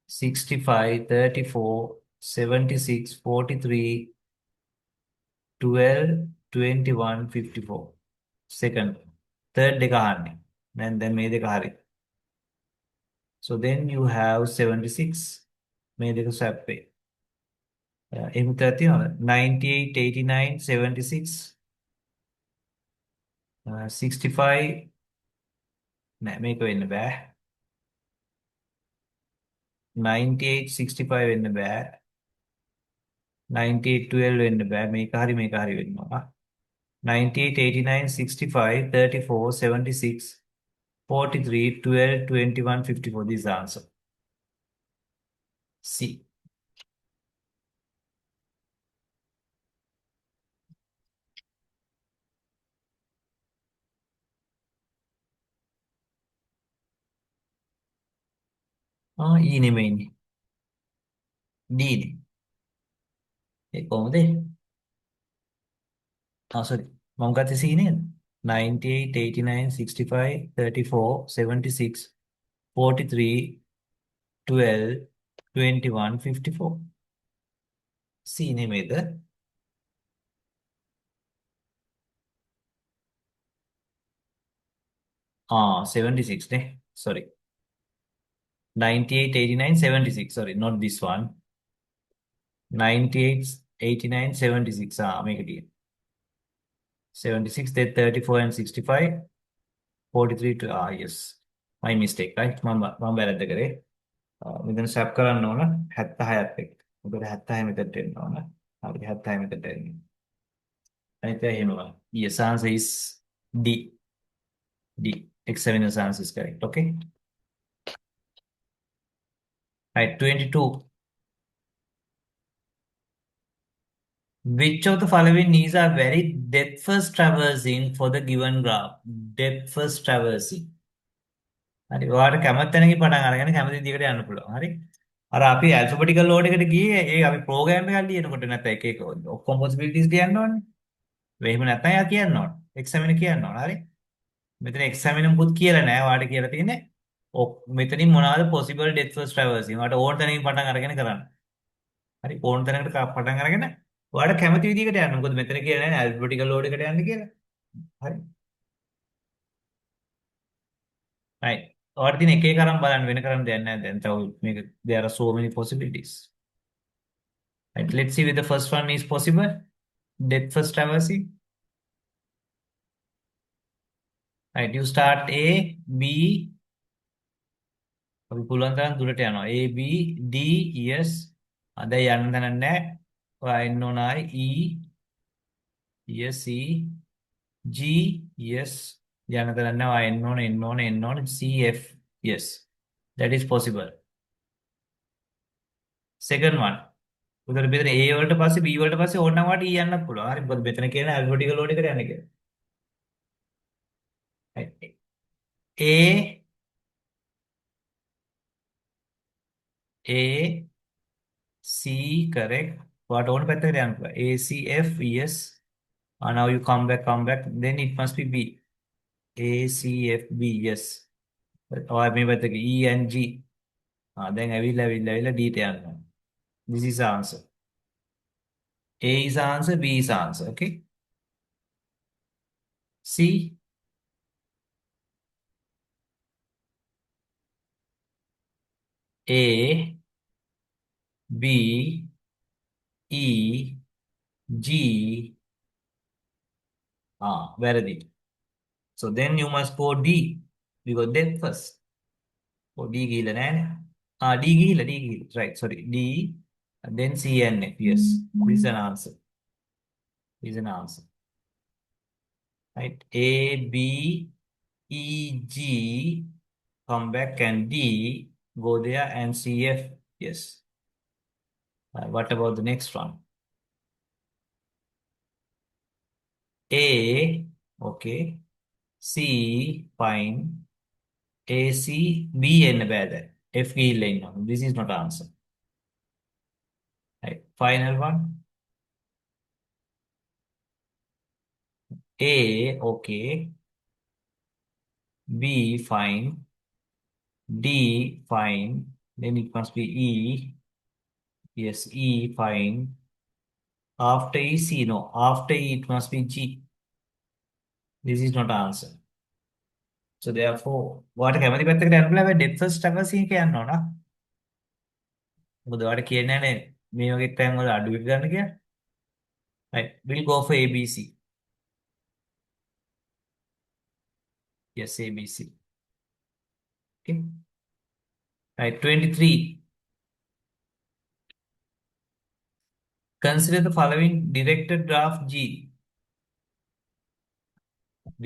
Speaker 1: 65, 34, 76, 43, 12, 21, 54. Second. Third දෙක අහන්නේ. Then මේ දෙක හරි. So then you have 76. මේ දෙක swap වේ. එහෙම 98, 89, 76, 65. නෑ මේක වෙන්න බෑ. 98, 65 වෙන්න බෑ. 98, 12 වෙන්න බෑ. මේක හරි වෙන්නවා. 98, 89, 65, 34, 76, 43, 12, 21, 54. This is the answer. C. E නෙමෙයිනේ. D නේ. ඒ කොහොමද? sorry. මම ගත්තේ C නේද? 98, 89, 65, 34, 76, 43, 12, 21, 54. C name 76 ne? Sorry. 98, 89, 76. Sorry, not this one. 98, 89, 76. Make it here. 76, then 34 and 65. 43 to, yes. My mistake, right? මම වැරද්ද කරේ. මෙතන ස්වැප් කරන්න ඕන 76ත් එක්ක. මොකද 76 මෙතනට එන්න ඕන. හරි 76 මෙතනට එන්න. අනිත් එක එහෙමම. Yes, answer is D. D. Examiner's answer is correct. Okay. Right, 22. Which of the following needs are very depth first traversing for the given graph? Depth first traversing. හරි ඔයාලට කැමති තැනකින් පටන් අරගෙන කැමති විදිහකට යන්න පුළුවන්. හරි. අර අපි ඇල්ෆබටිකල් ලෝඩ් එකට ගියේ ඒ අපි ප්‍රෝග්‍රෑම් එකක් ලියනකොට නැත්නම් එක එක ඔක්කොම possibilities කියන්න ඕනේ. එහෙම නැත්නම් යා කියන්න ඕනේ. එක්සැමිනර් කියන්න ඕනේ. හරි. මෙතන එක්සැමිනර් මුකුත් කියලා නැහැ. ඔයාලට කියලා තියෙන්නේ මෙතනින් මොනවාද possible depth first traversing. ඔයාලට ඕන තැනකින් පටන් අරගෙන කරන්න. හරි. ඕන තැනකට පටන් අරගෙන ඔයාලට කැමති විදිහකට යන්න. මොකද මෙතන කියලා නැහැ ඇල්ෆබටිකල් ලෝඩ් එකට යන්න කියලා. හරි. right. ඔයාලට තියෙන එක එක අරන් බලන්න වෙන කරන්න දෙයක් නැහැ. දැන් තව මේක there are so many possibilities. Right. Let's see if the first one is possible. Depth first traversing. Right. You start A, B. අපි පුළුවන් තරම් දුරට යනවා. A, B, D, yes. දැන් යන්න තැන නැහැ. ඔයා එන්න ඕන ආයි E, yes, C, G, yes. යන්න තැන නැහැ. ඔයා එන්න ඕන C, F, yes. That is possible. Second one. උදේට මෙතන A වලට පස්සේ B වලට පස්සේ ඕනනම් වාට E යන්නත් පුළුවන්. හරි. මොකද මෙතන කියන ඇල්ෆබටිකල් ලෝඩ් එකට යන්න කියලා. Right. A, C, correct. What on පැත්තකට යන්න පුළුවන්. A, C, F, yes. Now you come back. Then it must be B. A, C, F, B, yes. ඔය මේ පැත්තක E and G. දැන් ඇවිල්ලා D ට යනවා. This is the answer. A is the answer, B is the answer. Okay. C. A, B, E, G. වැරදි. So then you must go D. Because depth first. D ගිහිල්ලා නැහැනේ. D ගිහිල්ලා. Right, sorry. D, and then C and F. Yes, this is an answer. Right. A, B, E, G, come back and D, go there and C, F. Yes. What about the next one? A, okay. C, fine. A, C, B and bad. F ගිහිල්ලා ඉන්නවා. This is not answer. Right. Final one. A, okay. B, fine. D, fine. Then it must be E. Yes, E, fine. After E, C, no. After E, it must be G. This is not answer. So therefore, what කැමති පැත්තකට යන්න පුළුවන් හැබැයි depth first traversing එක යන්න ඕන. මොකද ඔයාලට කියන්නේ නැහැ මේ වගේ තැන් වල අඩු එක ගන්න කියලා. Right. We'll go for ABC. Yes, ABC. Okay. Right. 23. Consider the following directed graph G.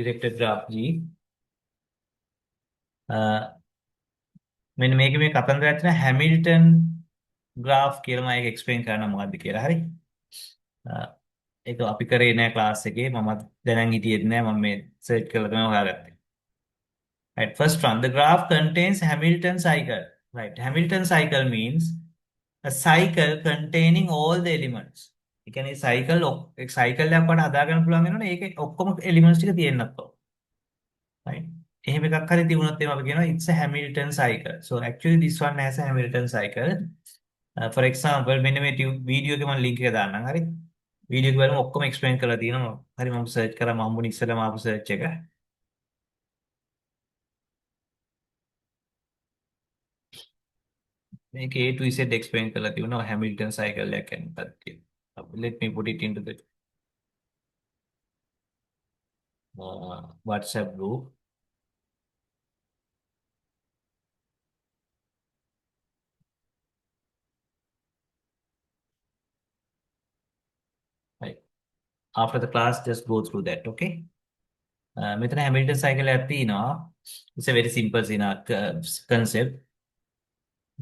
Speaker 1: Directed graph G. මෙන්න මේක මේ කතන්දරයක් තියෙන හැමිල්ටන් graph කියලා මම ඒක explain කරන්න මොකද්ද කියලා. හරි. ඒක අපි කරේ නෑ ක්ලාස් එකේ. මමත් දැනන් හිටියෙත් නෑ. මම මේ search කරලා තමයි හොයාගත්තේ. Right. First one, the graph contains Hamilton cycle. Right. Hamilton cycle means a cycle containing all the elements. ඒ කියන්නේ cycle එකක් වට හදාගන්න පුළුවන් වෙනවනේ ඒකේ ඔක්කොම elements ටික තියෙන්නත් ඕන. right? එහෙම එකක් හරි තිබුණොත් එහෙම අපි කියනවා it's a Hamilton cycle. So actually this one has a Hamilton cycle. For example මෙන්න මේ වීඩියෝ එකේ මම link එක දාන්නම් හරි. වීඩියෝ එක බලමු ඔක්කොම explain කරලා තියෙනවා. හරි මම search කරා මම හම්බුනේ ඉස්සෙල්ලාම ආපු search එක. මේක A to Z explain කරලා තියෙනවා Hamilton cycle එක ගැන මොකක්ද කියලා. Let me put it into the WhatsApp group. Right. After the class, just go through that, okay? මෙතන Hamilton cycle එකක් තියෙනවා. It's a very simple concept.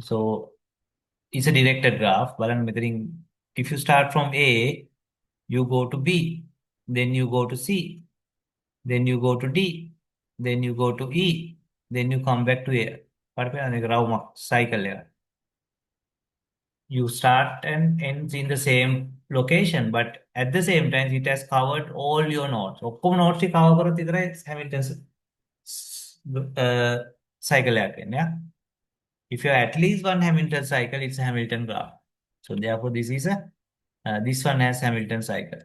Speaker 1: So it's a directed graph. බලන්න මෙතනින් if you start from A, you go to B, then you go to C, then you go to D, then you go to E, then you come back to A. පරිපූර්ණ එක රවුමක් cycle එක. You start and ends in the same location, but at the same time, it has covered all your nodes. ඔක්කොම nodes ටික cover කරොත් විතරයි Hamilton cycle එකක් එන්නේ. Yeah? If you have at least one Hamilton cycle, it's a Hamilton graph. So therefore, this one has Hamilton cycle.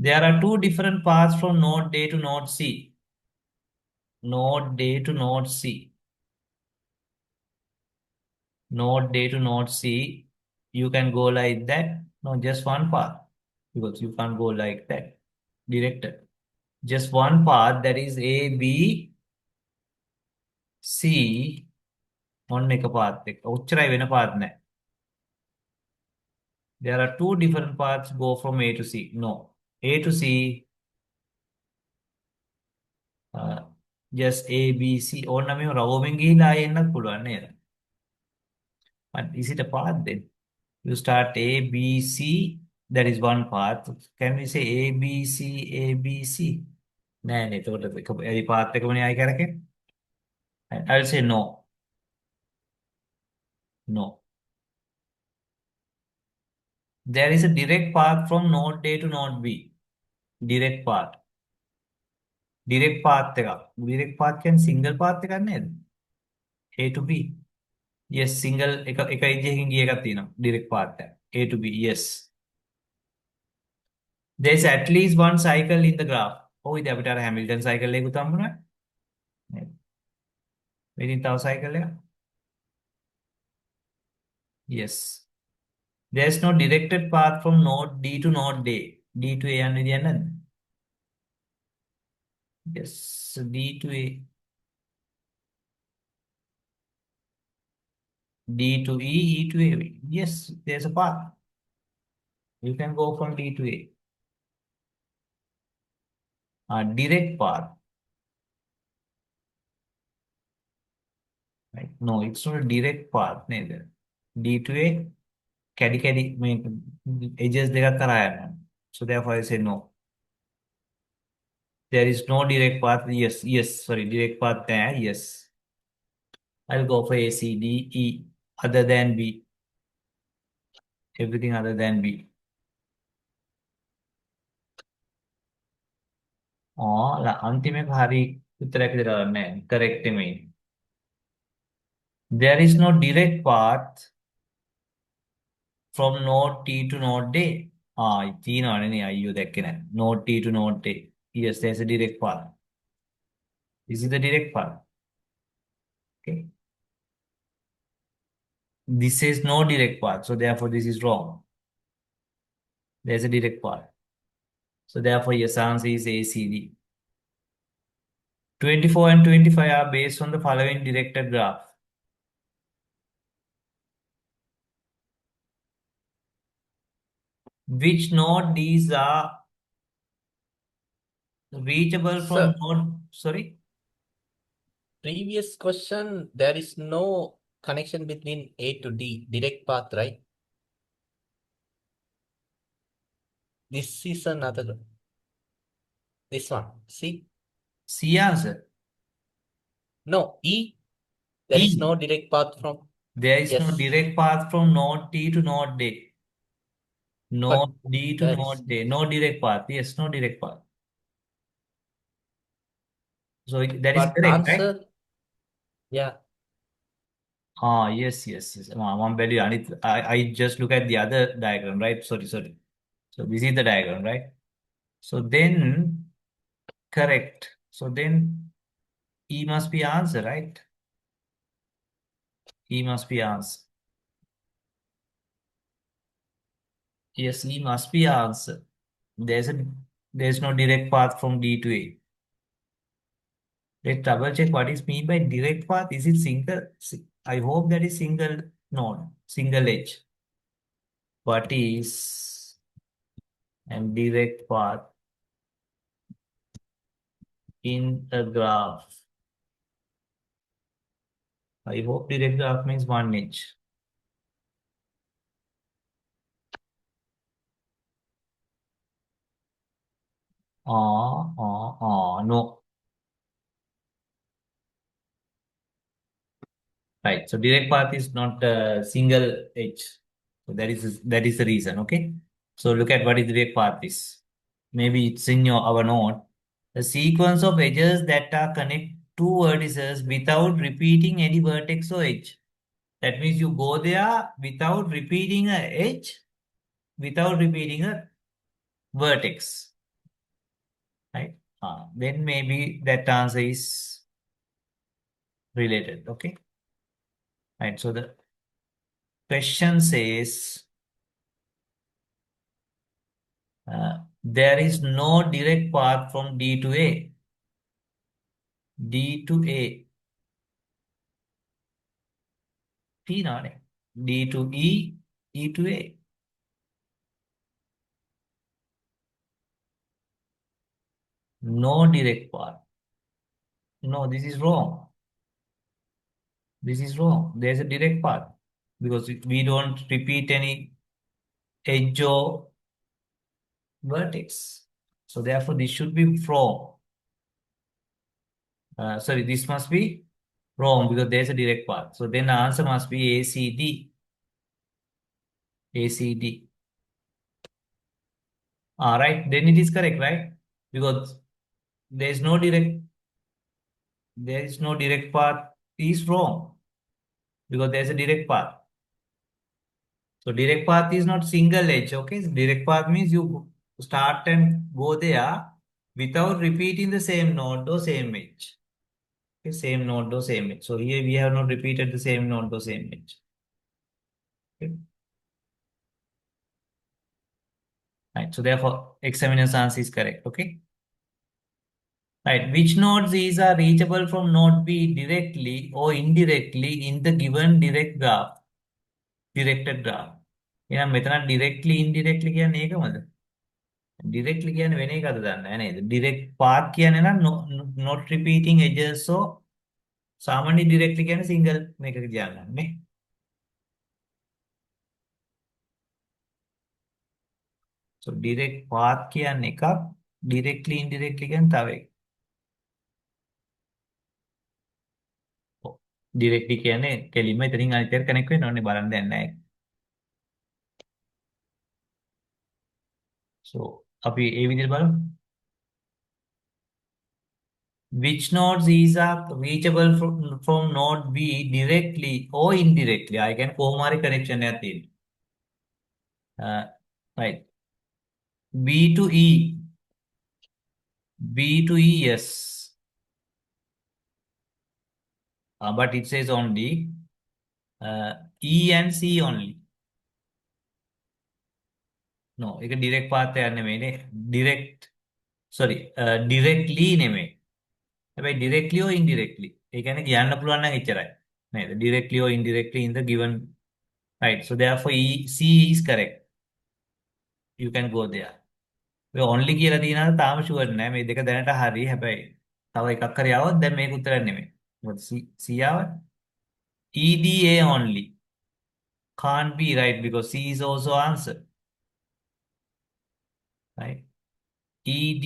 Speaker 1: There are two different paths from node A to node C. Node A to node C. Node A to node C, you can go like that. No, just one path because you can't go like that. Directed. Just one path, that is A, B, C. On එක path එක. ඔච්චරයි වෙන path නැහැ. There are two different paths go from A to C. No. A to C, just A, B, C. ඕන්න මේ රවුමින් ගිහිලා ආයෙ එන්නත් පුළුවන් නේද? But is it a path then? You start A, B, C. That is one path. Can we say A, B, C, A, B, C? නෑ නේ එතකොට ඒ path එකමනේ ආයෙ කරකේ. I'll say no. No. There is a direct path from node A to node B. Direct path. Direct path එකක්. Direct path කියන්නේ single path එකක් නේද? A to B. Yes, single එක edge-එකකින් ගිය එකක් තියෙනවා. Direct path එක. A to B. Yes. There is at least one cycle in the graph. ඉතින් අපිට අර Hamilton cycle එකකුත් හම්බුණා. නේද? ඉතින් තව cycle එකක්. Yes. There is no directed path from node D to node A. D to A යන විදියක් නැද්ද? Yes, D to A. D to E, E to A. Yes, there's a path. You can go from D to A. A direct path. Right? No, it's not a direct path neither. D to A, කැඩි මේ edges දෙකක් කරා යනවා. So therefore I say no. There is no direct path. Yes, sorry, direct path there. Yes. I'll go for A, C, D, E, other than B. Everything other than B. අන්තිම එක හරි උත්තරයක් විතර නෑ. Correct me. There is no direct path from node T to node A. තියෙනවනේ නේ අයියෝ දැක්කේ නෑ. Node T to node A. Yes, there's a direct path. This is the direct path. Okay. This is no direct path, so therefore this is wrong. There's a direct path. So therefore yes, answer is A, C, D. 24 and 25 are based on the following directed graph. Which node these are reachable from
Speaker 2: Sir,
Speaker 1: node? Sorry?
Speaker 2: previous question, there is no connection between A to D, direct path, right? This is another. This one. See?
Speaker 1: C answer.
Speaker 2: No, E. There is
Speaker 1: E.
Speaker 2: no direct path from.
Speaker 1: There is no
Speaker 2: Yes.
Speaker 1: direct path from node T to node A.
Speaker 2: But
Speaker 1: Node D to
Speaker 2: there is.
Speaker 1: node A. No direct path. Yes, no direct path. So that is
Speaker 2: But
Speaker 1: correct, right?
Speaker 2: answer, yeah.
Speaker 1: Yes, yes, yes. One value. I just look at the other diagram, right? Sorry, sorry. So this is the diagram, right? So then, correct. So then E must be answer, right? E must be answer. Yes, E must be answer. There's a there's no direct path from D to A. Let's double check what is mean by direct path. Is it single? I hope that is single node, single edge. What is and direct path in a graph? I hope direct graph means one edge. No. Right. So direct path is not a single edge. So that is the reason. Okay. So look at what is direct path is. Maybe it's in our node. A sequence of edges that are connect two vertices without repeating any vertex or edge. That means you go there without repeating a edge, without repeating a vertex. Right. Then maybe that answer is related. Okay. Right. So the question says there is no direct path from D to A. D to A. P not A. D to E. E to A. No direct path. No, this is wrong. This is wrong. There's a direct path because we don't repeat any edge or vertex. So therefore, this should be wrong. Sorry, this must be wrong because there's a direct path. So then the answer must be ACD. ACD. Right. Then it is correct, right? Because there is no direct path is wrong because there's a direct path. So direct path is not single edge. Okay. So direct path means you start and go there without repeating the same node or same edge. Okay, same node or same edge. So here we have not repeated the same node or same edge. Okay. Right. So therefore, examiner's answer is correct. Okay. Right. Which nodes is are reachable from node B directly or indirectly in the given direct graph, directed graph. එහෙනම් මෙතන directly indirectly කියන්නේ ඒකමද? Directly කියන්නේ වෙන එකක්ද දන්නේ නැහැ නේද? Direct path කියන්නේ නම් not repeating edges so සාමාන්‍ය directly කියන්නේ single මේකක කියන්න නේ. So direct path කියන්නේ එකක් directly indirectly කියන්නේ තව එකක්. Directly කියන්නේ කෙලින්ම එතනින් අනිත් එකට connect වෙන්න ඕනේ බලන්න දෙයක් නැහැ. So අපි ඒ විදිහට බලමු. Which nodes is are reachable from node B directly or indirectly? I can කොහොම හරි connection එකක් තියෙනවා. Right. B to E. B to E, yes. But it says only E and C only. No, ඒක direct path එකක් නෙමෙයිනේ. Direct, sorry, directly නෙමෙයි. හැබැයි directly or indirectly. ඒ කියන්නේ කියන්න පුළුවන් නම් එච්චරයි. නේද? Directly or indirectly in the given. Right. So therefore E, C is correct. You can go there. ඔය only කියලා තියෙනවා තාම ෂුවර් නෑ මේ දෙක දැනට හරි හැබැයි තව එකක් හරි આવොත් දැන් මේක උත්තරයක් නෙමෙයි මොකද C ආව EDA only can't be right because C is also answer right ED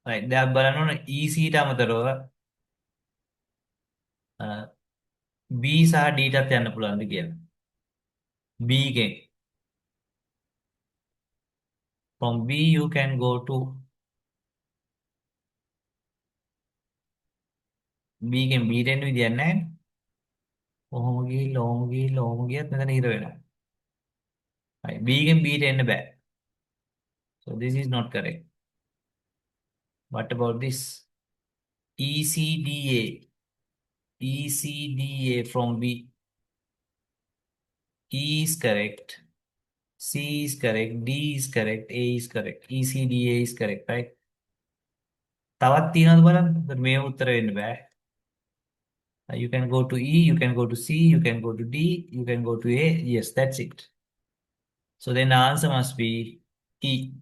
Speaker 1: right දැන් බලන්න ඕන EC ට අමතරව B සහ D ටත් යන්න පුළුවන්ද කියලා B එකෙන් from B you can go to B එකෙන් B ට එන්න විදියක් නැහැ. ඔහොම ගිහිල්ලා ඔහොම ගිහිල්ලා ඔහොම ගියත් මෙතන ඉර වෙනවා. හරි. B එකෙන් B ට එන්න බෑ. So this is not correct. What about this? ECDA. ECDA from B. E is correct. C is correct. D is correct. A is correct. ECDA is correct, right? තවත් තියෙනවද බලන්න. මේ උත්තර වෙන්න බෑ. You can go to E, you can go to C, you can go to D, you can go to A. Yes, that's it. So then the answer must be E.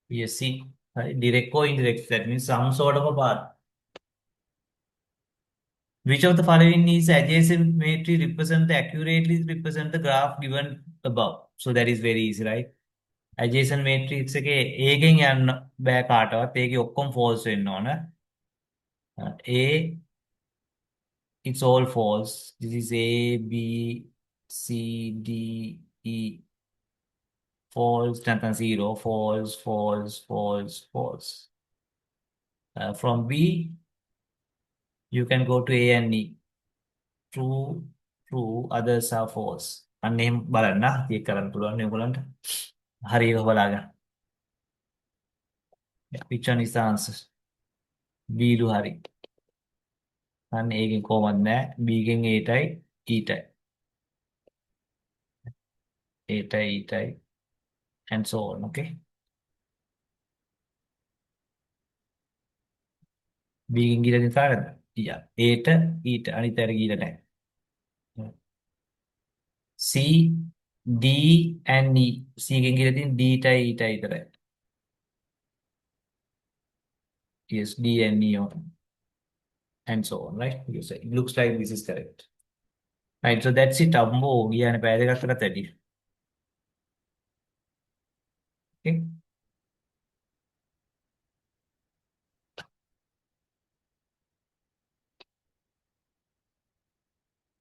Speaker 1: Yes, C. Right? Direct or indirect. That means some sort of a path. Which of the following is adjacent matrix represent the accurately represent the graph given above? So that is very easy, right? Adjacent matrix එකේ ඒකෙන් යන්න බෑ කාටවත්. ඒකේ ඔක්කොම false වෙන්න ඕන. A, it's all false. This is A, B, C, D, E. False, නැත්නම් zero, false, false, false, false. From B, you can go to A and E. True, true, others are false. අන්න එහෙම බලන්න ඒක කරන්න පුළුවන් නේ ඔයගොල්ලන්ට. හරියට බලාගන්න. Which one is the answer? B ලු හරි. අන්න ඒකෙන් කොහොමද නැහැ. B ගෙන් A tie E tie. A tie E tie and so on, okay? B ගෙන් ගිහලා තියෙන කාටද? Yeah. A ට E ට අනිත් අයට ගිහලා නැහැ. C, D and E. C එකෙන් කියලා තියෙන D ටයි E ටයි විතරයි. Yes, D and E on. And so on, right? Yes, it looks like this is correct. Right, so that's it. අම්බෝ ගියානේ පැය දෙකක් කරත් ඇති. Okay.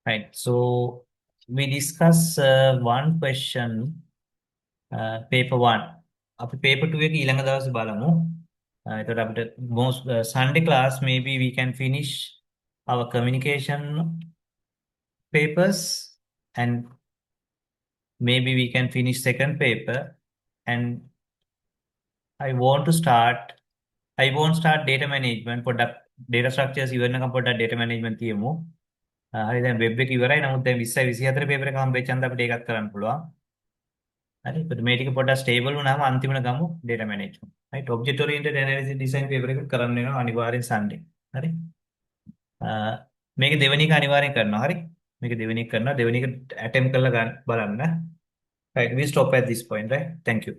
Speaker 1: Right, so we discuss one question, paper 1. අපි paper 2 එක ඊළඟ දවසේ බලමු. එතකොට අපිට most Sunday class maybe we can finish our communication papers and maybe we can finish second paper and I won't start data management පොඩ්ඩක් data structures ඉවරනකම් පොඩ්ඩක් data management තියමු. හරි දැන් වෙබ් එක ඉවරයි. නමුත් දැන් 20යි 24 පේපර් එක හම්බෙච්ච හන්ද අපිට ඒකත් කරන්න පුළුවන්. හරි. ඒත් මේ ටික පොඩ්ඩක් ස්ටේබල් වුණාම අන්තිමට ගමු data management. right object oriented analysis design paper එක කරන්න වෙනවා අනිවාර්යෙන් Sunday. හරි. මේක දෙවෙනි එක අනිවාර්යෙන් කරනවා. හරි. මේක දෙවෙනි එක කරනවා. දෙවෙනි එක attempt කරලා බලන්න. right we stop at this point, right? Thank you.